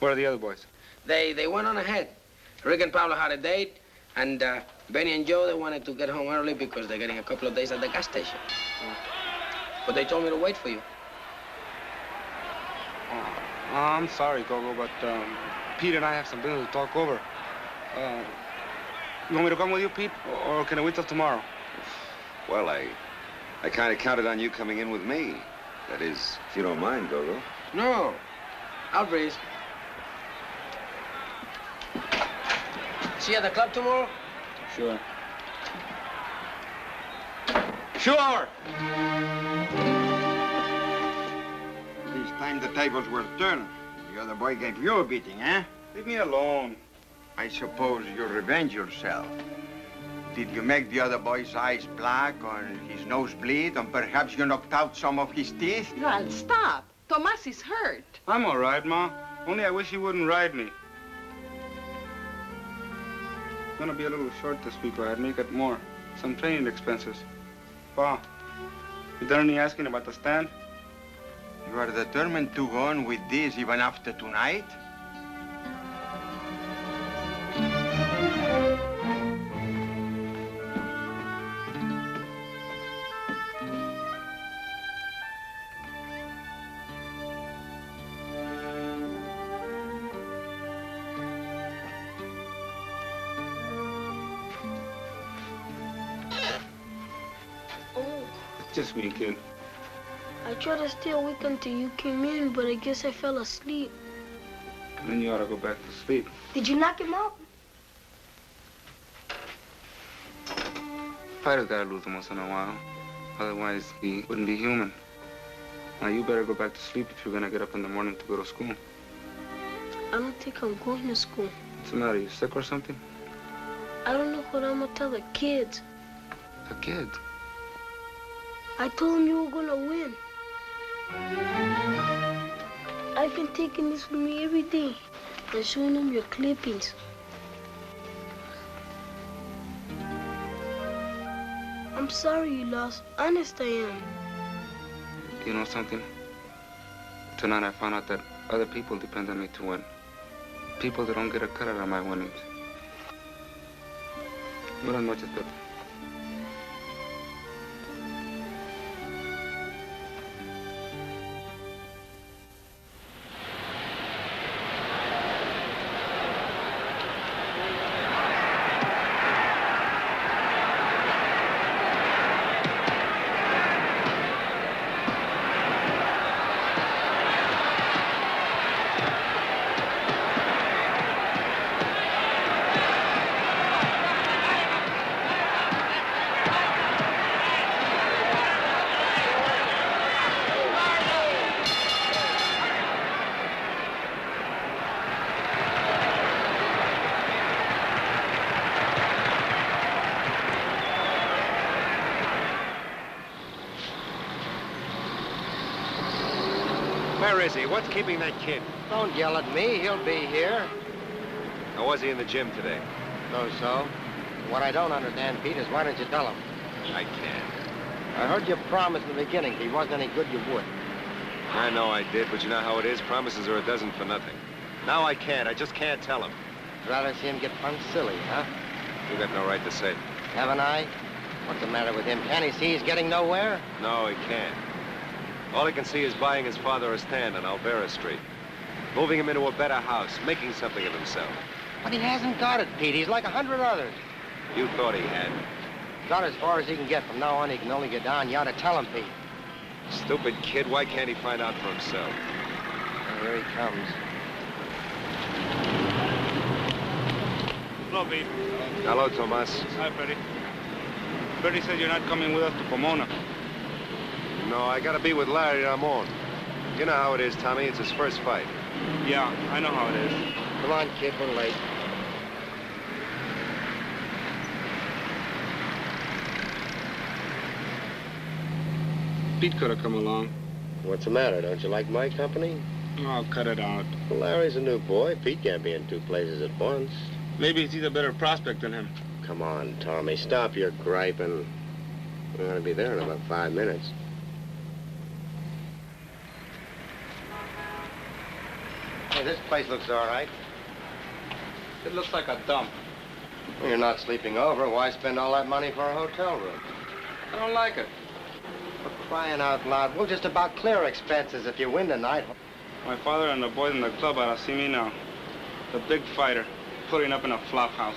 Where are the other boys? They went on ahead. Rick and Pablo had a date, and Benny and Joe, they wanted to get home early because they're getting a couple of days at the gas station. But they told me to wait for you. I'm sorry, Gogo, but Pete and I have some business to talk over. You want me to come with you, Pete, or can I wait till tomorrow? Well, I kind of counted on you coming in with me. That is, if you don't mind, Gogo. No, I'll breeze. See you at the club tomorrow? Sure. Sure! This time the tables were turned. The other boy gave you a beating, eh? Leave me alone. I suppose you revenge yourself. Did you make the other boy's eyes black or his nose bleed, and perhaps you knocked out some of his teeth? Gerald, stop. Tomas is hurt. I'm all right, Ma. Only I wish he wouldn't ride me. Gonna be a little short this week, or I'd make it more. Some training expenses. Pa, you done any asking about the stand? You are determined to go on with this even after tonight? Just me, kid. I tried to stay awake until you came in, but I guess I fell asleep. Then you ought to go back to sleep. Did you knock him out? Fighters gotta lose him once in a while. Otherwise, he wouldn't be human. Now, you better go back to sleep if you're gonna get up in the morning to go to school. I don't think I'm going to school. What's the matter? You sick or something? I don't know what I'm gonna tell the kids. The kids? I told them you were gonna win. I've been taking this with me every day and showing them your clippings. I'm sorry you lost. Honest, I am. You know something? Tonight I found out that other people depend on me to win. People that don't get a cut out of my winnings. Buenas noches, Pepe. Where is he? What's keeping that kid? Don't yell at me. He'll be here. Or was he in the gym today? So. What I don't understand, Pete, is why don't you tell him? I can't. I heard you promise in the beginning if he wasn't any good, you would. I know I did, but you know how it is. Promises are a dozen for nothing. Now I can't. I just can't tell him. Rather see him get punched silly, huh? You got no right to say it. Haven't I? What's the matter with him? Can't he see he's getting nowhere? No, he can't. All he can see is buying his father a stand on Alvera Street. Moving him into a better house, making something of himself. But he hasn't got it, Pete. He's like 100 others. You thought he had. Got as far as he can get. From now on, he can only get down. You ought to tell him, Pete. Stupid kid. Why can't he find out for himself? Well, here he comes. Hello, Pete. Hello, Tomas. Hi, Freddie. Freddie said you're not coming with us to Pomona. No, I gotta be with Larry Ramon. You know how it is, Tommy. It's his first fight. Yeah, I know how it is. Come on, kid. We're late. Pete could have come along. What's the matter? Don't you like my company? Oh, cut it out. Well, Larry's a new boy. Pete can't be in two places at once. Maybe he's a better prospect than him. Come on, Tommy, stop your griping. We're going to be there in about 5 minutes. Hey, this place looks all right. It looks like a dump. Well, you're not sleeping over. Why spend all that money for a hotel room? I don't like it. For crying out loud, we'll just about clear expenses if you win tonight. My father and the boys in the club ought to see me now. The big fighter, putting up in a flop house.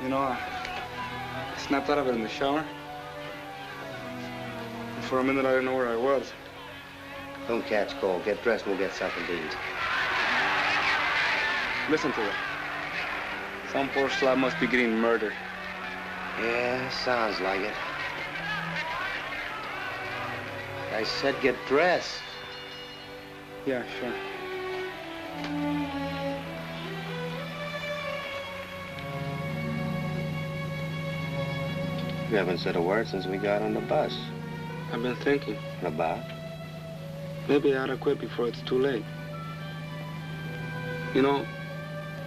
You know, I snapped out of it in the shower. And for a minute, I didn't know where I was. Don't catch cold. Get dressed and we'll get something to eat. Listen to it. Some poor slob must be getting murdered. Yeah, sounds like it. I said get dressed. Yeah, sure. You haven't said a word since we got on the bus. I've been thinking. About? Maybe I ought to quit before it's too late. You know,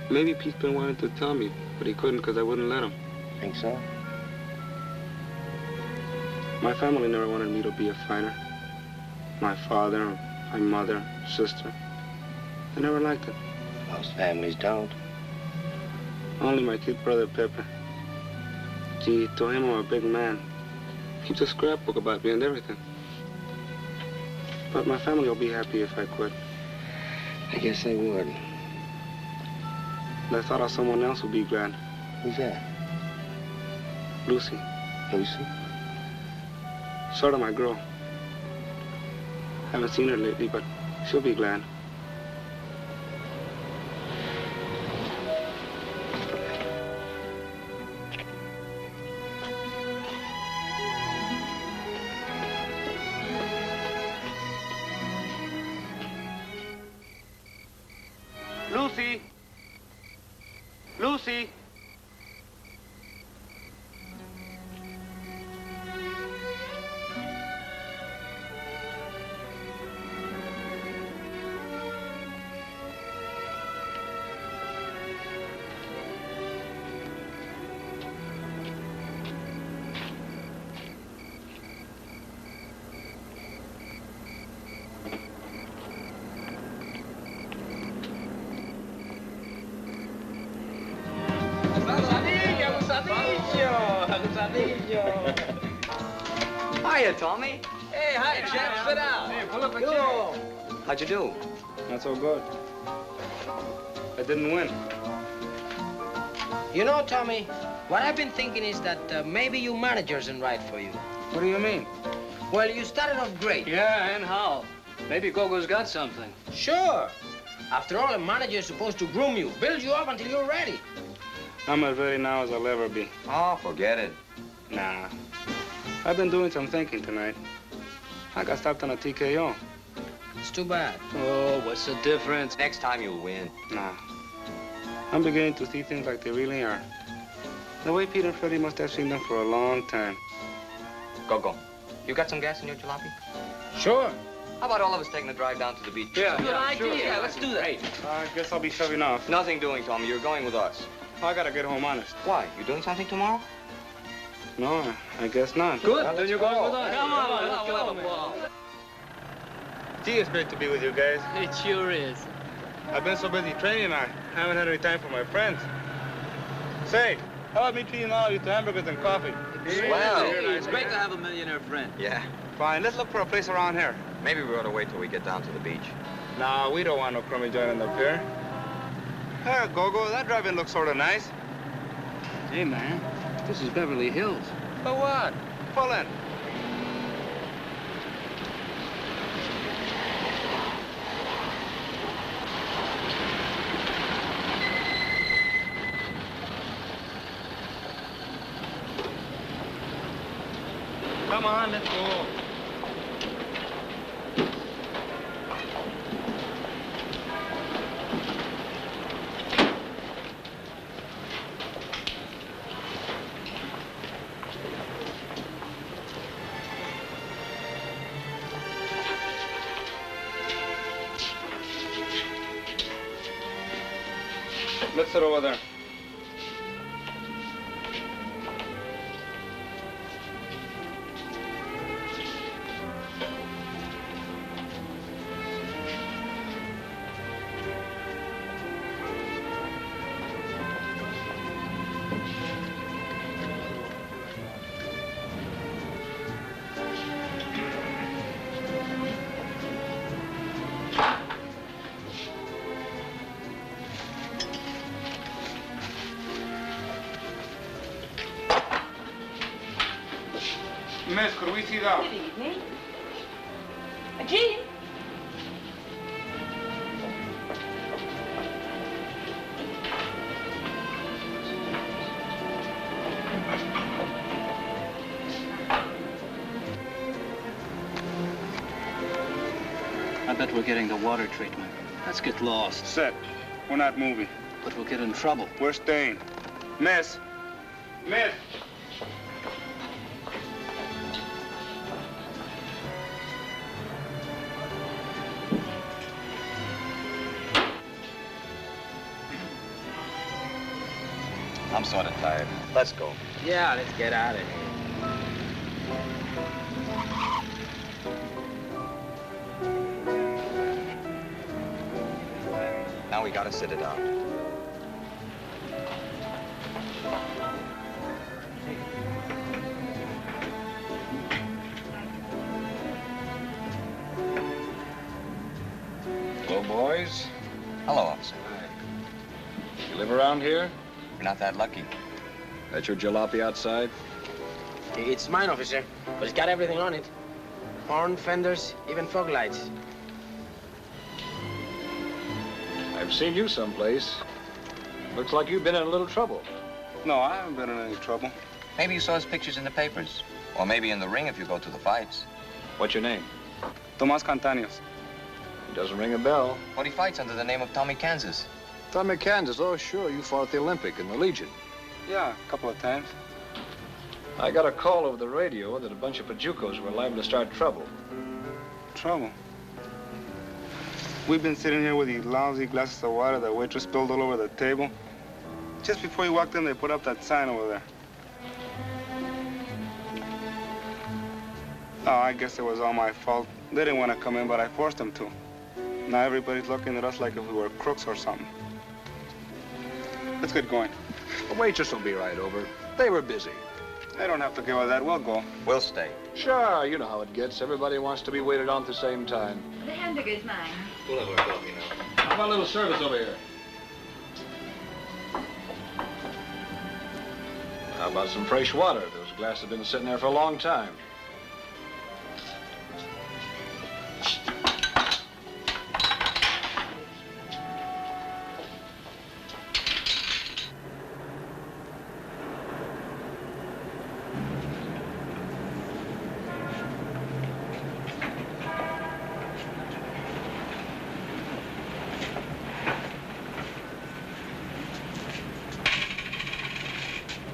maybe Pete's been wanting to tell me, but he couldn't because I wouldn't let him. Think so? My family never wanted me to be a fighter. My father, my mother, sister. They never liked it. Most families don't. Only my kid brother, Pepe. Gee, to him I'm a big man. Keeps a scrapbook about me and everything. But my family will be happy if I quit. I guess they would. And I thought of someone else would be glad. Who's that? Lucy. Lucy? Sort of my girl. Haven't seen her lately, but she'll be glad. Lucy! Lucy! Hiya, Tommy. Hey, hi, Jeff. Sit down. Hey, pull up a chair. How'd you do? Not so good. I didn't win. You know, Tommy, what I've been thinking is that maybe your manager isn't right for you. What do you mean? Well, you started off great. Yeah, and how? Maybe Gogo's got something. Sure. After all, a manager is supposed to groom you, build you up until you're ready. I'm as ready now as I'll ever be. Oh, forget it. Nah. I've been doing some thinking tonight. I got stopped on a TKO. It's too bad. Oh, what's the difference? Next time you'll win. Nah. I'm beginning to see things like they really are. The way Pete and Freddie must have seen them for a long time. Gogo, you got some gas in your jalopy? Sure. How about all of us taking a drive down to the beach? Yeah, Good idea. sure. Yeah, let's do that. I guess I'll be shoving off. Nothing doing, Tommy. You're going with us. I gotta get home honest. Why? You doing something tomorrow? No, I guess not. Good. Well, Then you're going with us. Come on, let's go have a ball. Gee, it's great to be with you guys. It sure is. I've been so busy training, I haven't had any time for my friends. Say, how about me treating all of you to hamburgers and coffee? Swell. It's great to have a millionaire friend. Yeah. Fine, let's look for a place around here. Maybe we ought to wait till we get down to the beach. No, we don't want no crummy joint in the pier. Hey, Gogo, that drive-in looks sort of nice. Hey, man, this is Beverly Hills. So what? Pull in. Come on, let's go. Let's sit over there. Miss, could we see that? Good evening. Jean? I bet we're getting the water treatment. Let's get lost. Set. We're not moving. But we'll get in trouble. We're staying. Miss. Miss. I'm sort of tired. Let's go. Yeah, let's get out of here. Now we gotta sit it out. Hello, boys. Hello, officer. You live around here? You're not that lucky. That's your jalopy outside? It's mine, officer, but it's got everything on it. Horn, fenders, even fog lights. I've seen you someplace. Looks like you've been in a little trouble. No, I haven't been in any trouble. Maybe you saw his pictures in the papers. Or maybe in the ring if you go to the fights. What's your name? Tomas Cantaños. It doesn't ring a bell. But he fights under the name of Tommy Kansas. Tommy Kansas, oh sure, you fought at the Olympic in the Legion. Yeah, a couple of times. I got a call over the radio that a bunch of Pajucos were liable to start trouble. Trouble? We've been sitting here with these lousy glasses of water that waitress spilled all over the table. Just before you walked in, they put up that sign over there. Oh, I guess it was all my fault. They didn't want to come in, but I forced them to. Now everybody's looking at us like if we were crooks or something. Let's get going. The waitress will be right over. They were busy. They don't have to give us that. We'll go. We'll stay. Sure, you know how it gets. Everybody wants to be waited on at the same time. The hamburger is mine. We'll have our coffee now. How about a little service over here? How about some fresh water? Those glasses have been sitting there for a long time.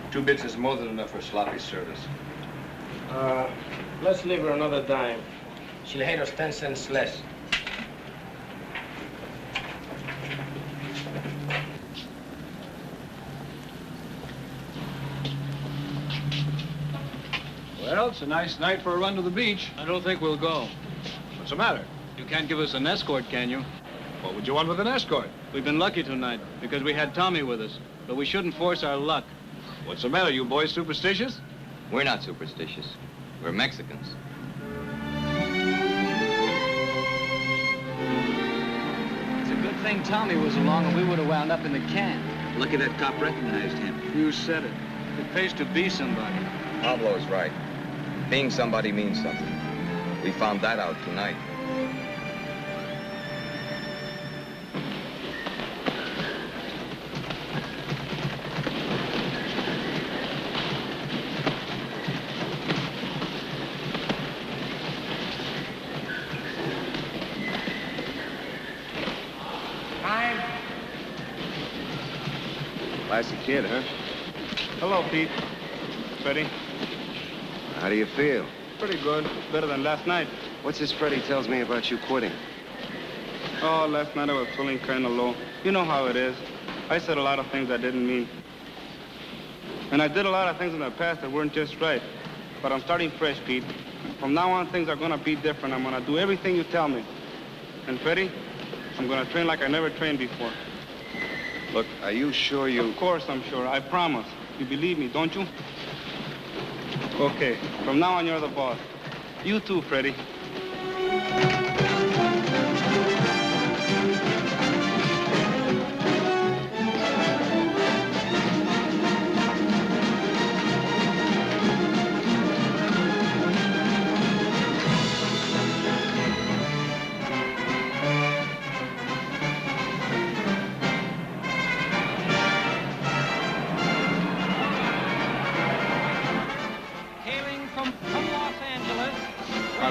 Two bits is more than enough for sloppy service. Let's leave her another dime. She'll hate us 10 cents less. Well, it's a nice night for a run to the beach. I don't think we'll go. What's the matter? You can't give us an escort, can you? What would you want with an escort? We've been lucky tonight because we had Tommy with us, but we shouldn't force our luck. What's the matter? You boys superstitious? We're not superstitious. We're Mexicans. It's a good thing Tommy was along or we would have wound up in the can. Lucky that cop recognized him. You said it. It pays to be somebody. Pablo's right. Being somebody means something. We found that out tonight. Classy kid, huh? Hello, Pete. Freddie. How do you feel? Pretty good. Better than last night. What's this Freddie tells me about you quitting? Oh, last night I was feeling kind of low. You know how it is. I said a lot of things I didn't mean. And I did a lot of things in the past that weren't just right. But I'm starting fresh, Pete. From now on, things are going to be different. I'm going to do everything you tell me. And Freddie, I'm going to train like I never trained before. Look, are you sure you... Of course I'm sure. I promise. You believe me, don't you? Okay. From now on, you're the boss. You too, Freddie.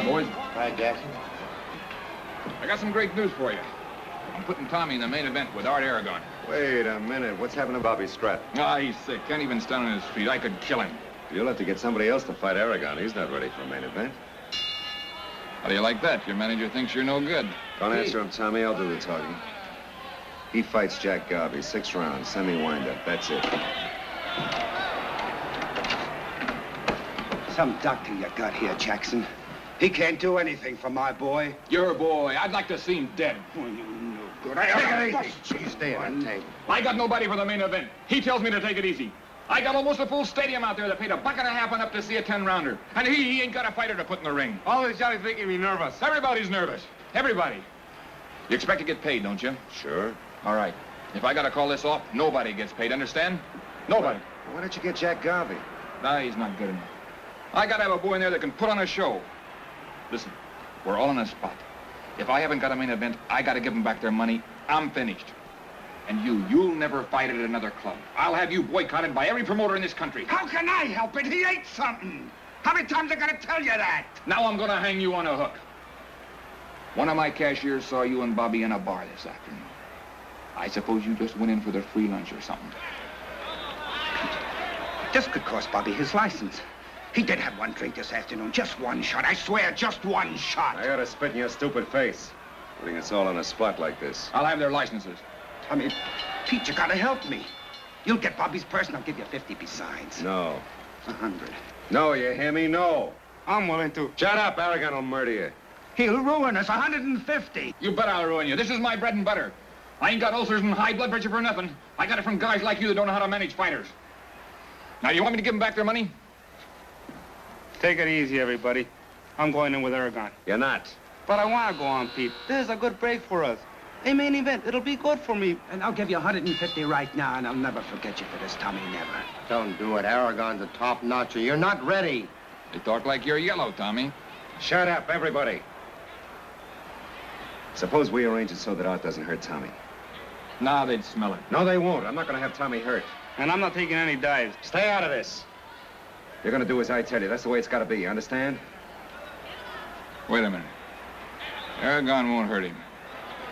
Boys. Right, Jackson. I got some great news for you. I'm putting Tommy in the main event with Art Aragon. Wait a minute. What's happened to Bobby Stratton? Ah, he's sick. Can't even stand on his feet. I could kill him. You'll have to get somebody else to fight Aragon. He's not ready for a main event. How do you like that? Your manager thinks you're no good. Don't answer him, Tommy. I'll do the talking. He fights Jack Garvey. 6 rounds. Semi-wind-up. That's it. Some doctor you got here, Jackson. He can't do anything for my boy. Your boy. I'd like to see him dead. Oh, you no good. Take it easy. Stay on the table. I got nobody for the main event. He tells me to take it easy. I got almost a full stadium out there that paid $1.50 and up to see a 10-rounder. And he ain't got a fighter to put in the ring. All this jolly making me nervous. Everybody's nervous. Everybody. You expect to get paid, don't you? Sure. All right. If I got to call this off, nobody gets paid, understand? Nobody. Why don't you get Jack Garvey? Nah, he's not good enough. I got to have a boy in there that can put on a show. Listen, we're all in a spot. If I haven't got a main event, I got to give them back their money. I'm finished. And you'll never fight at another club. I'll have you boycotted by every promoter in this country. How can I help it? He ate something. How many times I gotta tell you that? Now I'm gonna hang you on a hook. One of my cashiers saw you and Bobby in a bar this afternoon. I suppose you just went in for their free lunch or something. This could cost Bobby his license. He did have one drink this afternoon. Just one shot. I swear, just one shot. I ought to spit in your stupid face. Putting us all on a spot like this. I'll have their licenses. I mean, Pete, you gotta help me. You'll get Bobby's purse and I'll give you 50 besides. No. 100. No, you hear me? No. I'm willing to. Shut up. Aragon will murder you. He'll ruin us. 150. You bet I'll ruin you. This is my bread and butter. I ain't got ulcers and high blood pressure for nothing. I got it from guys like you that don't know how to manage fighters. Now, you want me to give them back their money? Take it easy, everybody. I'm going in with Aragon. You're not. But I want to go on, Pete. This is a good break for us. A main event. It'll be good for me. And I'll give you 150 right now, and I'll never forget you for this, Tommy, never. Don't do it. Aragon's a top-notcher. You're not ready. You talk like you're yellow, Tommy. Shut up, everybody. Suppose we arrange it so that Art doesn't hurt Tommy. Nah, they'd smell it. No, they won't. I'm not going to have Tommy hurt. And I'm not taking any dives. Stay out of this. You're going to do as I tell you. That's the way it's got to be. You understand? Wait a minute. Aragon won't hurt him.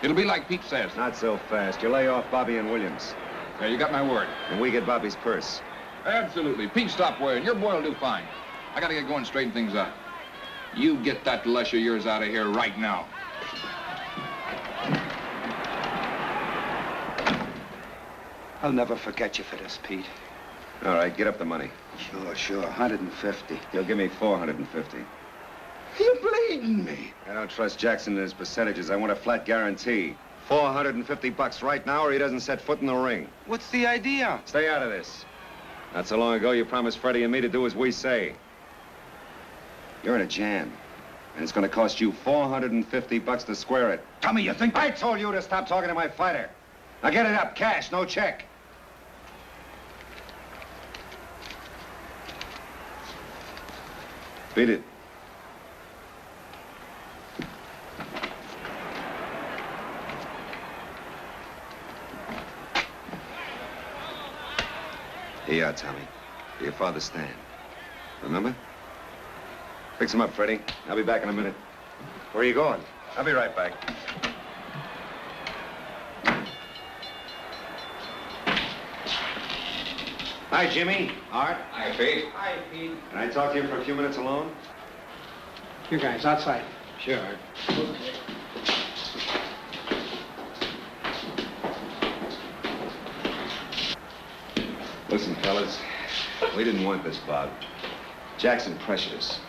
It'll be like Pete says. Not so fast. You lay off Bobby and Williams. Yeah, you got my word. And we get Bobby's purse. Absolutely. Pete, stop worrying. Your boy will do fine. I got to get going and straighten things out. You get that lush of yours out of here right now. I'll never forget you for this, Pete. All right, get up the money. Sure, 150. He'll give me 450. You're bleeding me. I don't trust Jackson and his percentages. I want a flat guarantee. $450 right now, or he doesn't set foot in the ring. What's the idea? Stay out of this. Not so long ago, you promised Freddie and me to do as we say. You're in a jam, and it's going to cost you $450 to square it. Tommy, you think... I told you to stop talking to my fighter. Now get it up, cash, no check. Beat it. Here you are, Tommy. For your father's stand. Remember? Fix him up, Freddie. I'll be back in a minute. Where are you going? I'll be right back. Hi, Jimmy. Art. Hi, Pete. Hi, Pete. Can I talk to you for a few minutes alone? You guys, outside. Sure. Listen, fellas, we didn't want this, Bob. Jackson pressured us.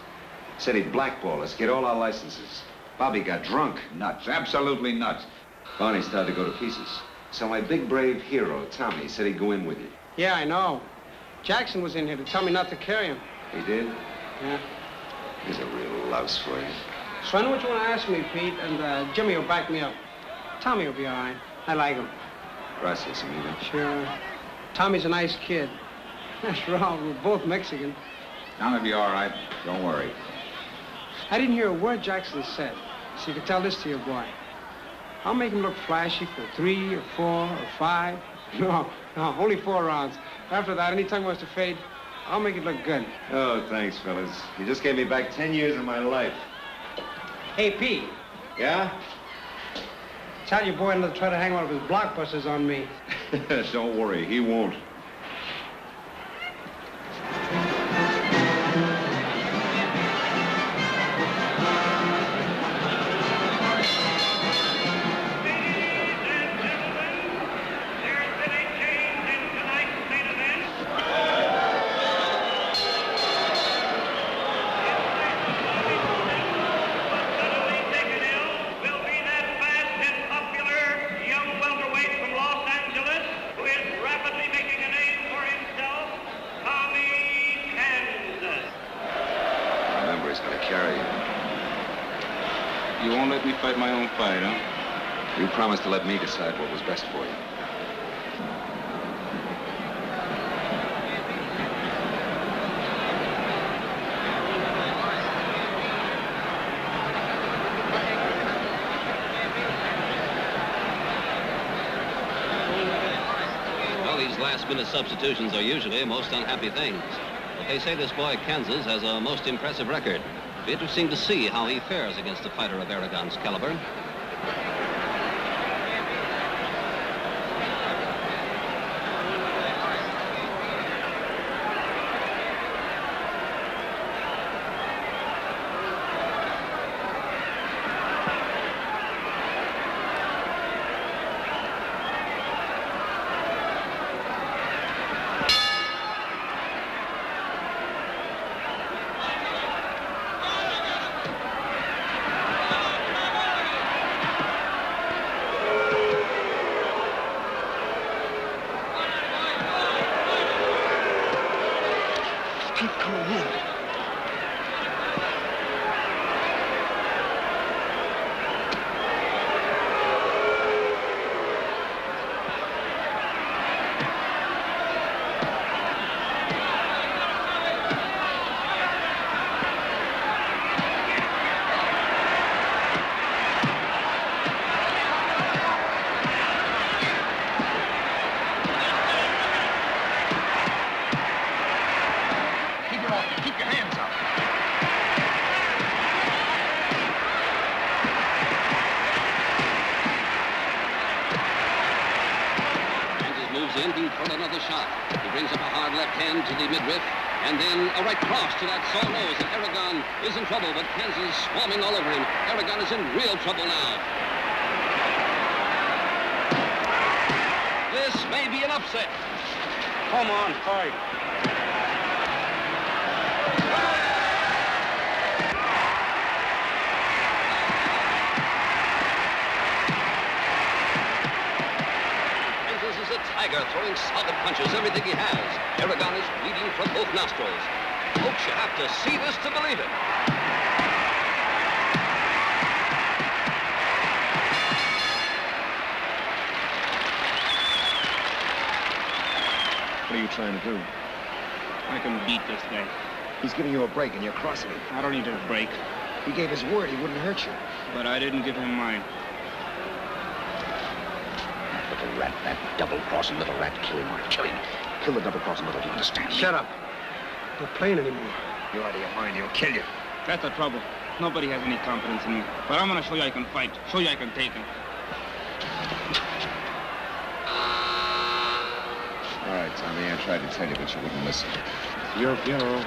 Said he'd blackball us, get all our licenses. Bobby got drunk. Nuts, absolutely nuts. Barney started to go to pieces. So my big, brave hero, Tommy, said he'd go in with you. Yeah, I know. Jackson was in here to tell me not to carry him. He did? Yeah. He's a real louse for you. So I know what you want to ask me, Pete, and Jimmy will back me up. Tommy will be all right. I like him. Gracias, amigo. Sure. Tommy's a nice kid. After all, we're both Mexican. Tommy'll be all right. Don't worry. I didn't hear a word Jackson said, so you can tell this to your boy. I'll make him look flashy for 3 or 4 or 5. No, only 4 rounds. After that, anytime he wants to fade, I'll make it look good. Oh, thanks, fellas. You just gave me back 10 years of my life. Hey, Pete. Yeah? Tell your boy not to try to hang one of his blockbusters on me. Don't worry, he won't. Fight my own fight, huh? You promised to let me decide what was best for you. Well, these last-minute substitutions are usually most unhappy things. But they say this boy, Kansas, has a most impressive record. Be interesting to see how he fares against a fighter of Aragon's caliber. To the midriff, and then a right cross to that sore nose, and Aragon is in trouble, but Kansas is swarming all over him. Aragon is in real trouble now. This may be an upset. Come on, fight. throwing solid punches, everything he has. Aragon is bleeding from both nostrils. Folks, you have to see this to believe it. What are you trying to do? I can beat this guy. He's giving you a break and you're crossing him. I don't need a break. He gave his word he wouldn't hurt you. But I didn't give him mine. Little rat, that double-crossing little rat. Kill him, Mark. Kill him. Kill the double-crossing little, do you understand? Shut up. Not playing anymore. You're out of your mind. He'll kill you. That's the trouble. Nobody has any confidence in me. But I'm gonna show you I can fight. Show you I can take him. All right, Tommy, I tried to tell you, but you wouldn't listen. Your funeral.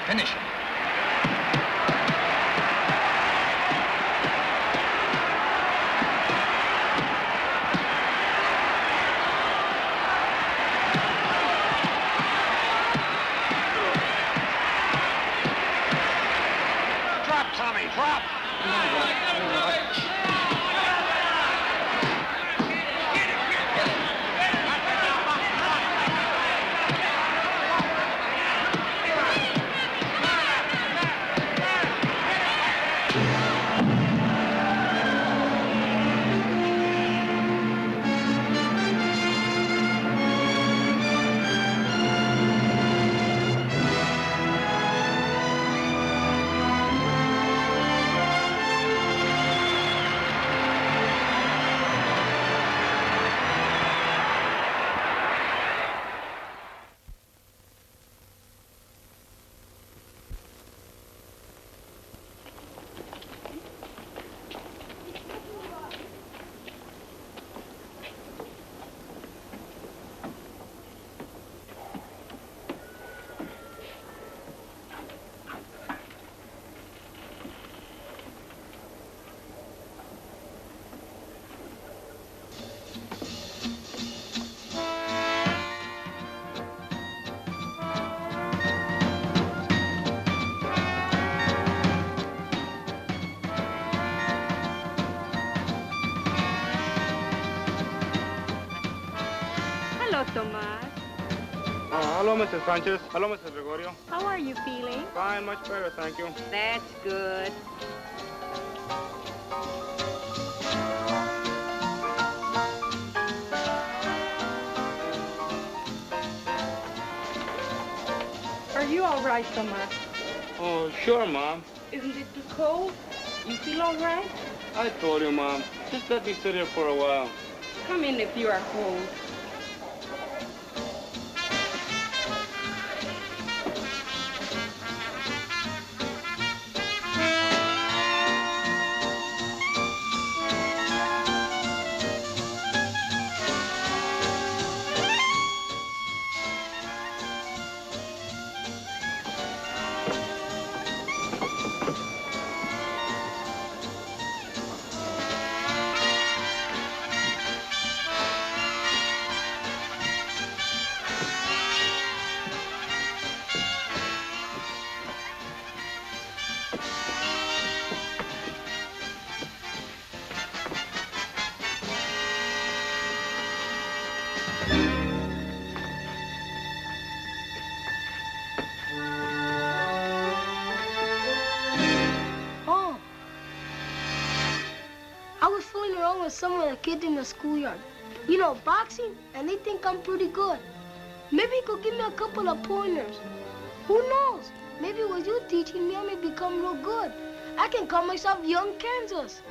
Finish him. Drop, Tommy, drop! Hello, Tomas. Hello, Mrs. Sanchez. Hello, Mr. Gregorio. How are you feeling? Fine, much better, thank you. That's good. Are you all right, Tomas? Oh, sure, Mom. Isn't it too cold? You feel all right? I told you, Mom. Just let me sit here for a while. Come in if you are cold. Some of the kids in the schoolyard. You know, boxing, and they think I'm pretty good. Maybe you could give me a couple of pointers. Who knows? Maybe with you teaching me, I may become real good. I can call myself Young Kansas.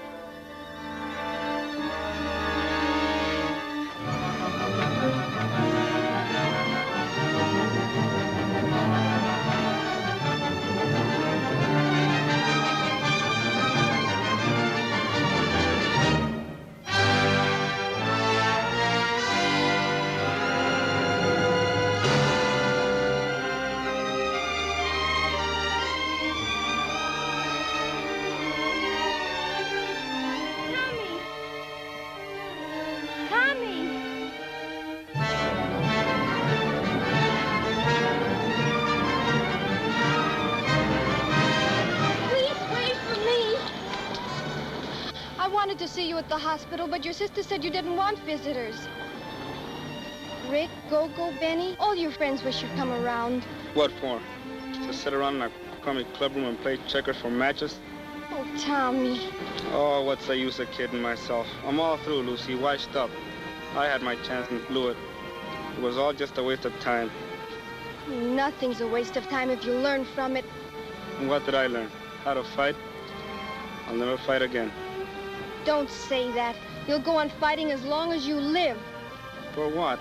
wanted to see you at the hospital, but your sister said you didn't want visitors. Rick, Go-Go, Benny, all your friends wish you'd come around. What for? To sit around in a crummy clubroom and play checkers for matches? Oh, Tommy. Oh, what's the use of kidding myself? I'm all through, Lucy, washed up. I had my chance and blew it. It was all just a waste of time. Nothing's a waste of time if you learn from it. And what did I learn? How to fight? I'll never fight again. Don't say that. You'll go on fighting as long as you live. For what?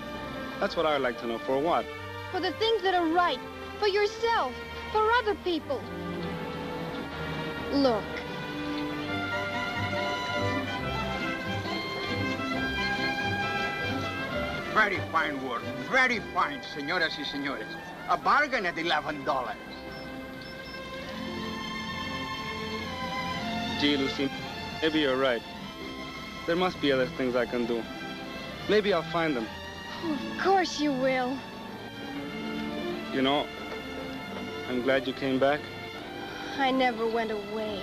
That's what I'd like to know. For what? For the things that are right. For yourself. For other people. Look. Very fine work. Very fine, señoras y señores. A bargain at $11. Gee, Lucy, maybe you're right. There must be other things I can do. Maybe I'll find them. Oh, of course you will. You know, I'm glad you came back. I never went away.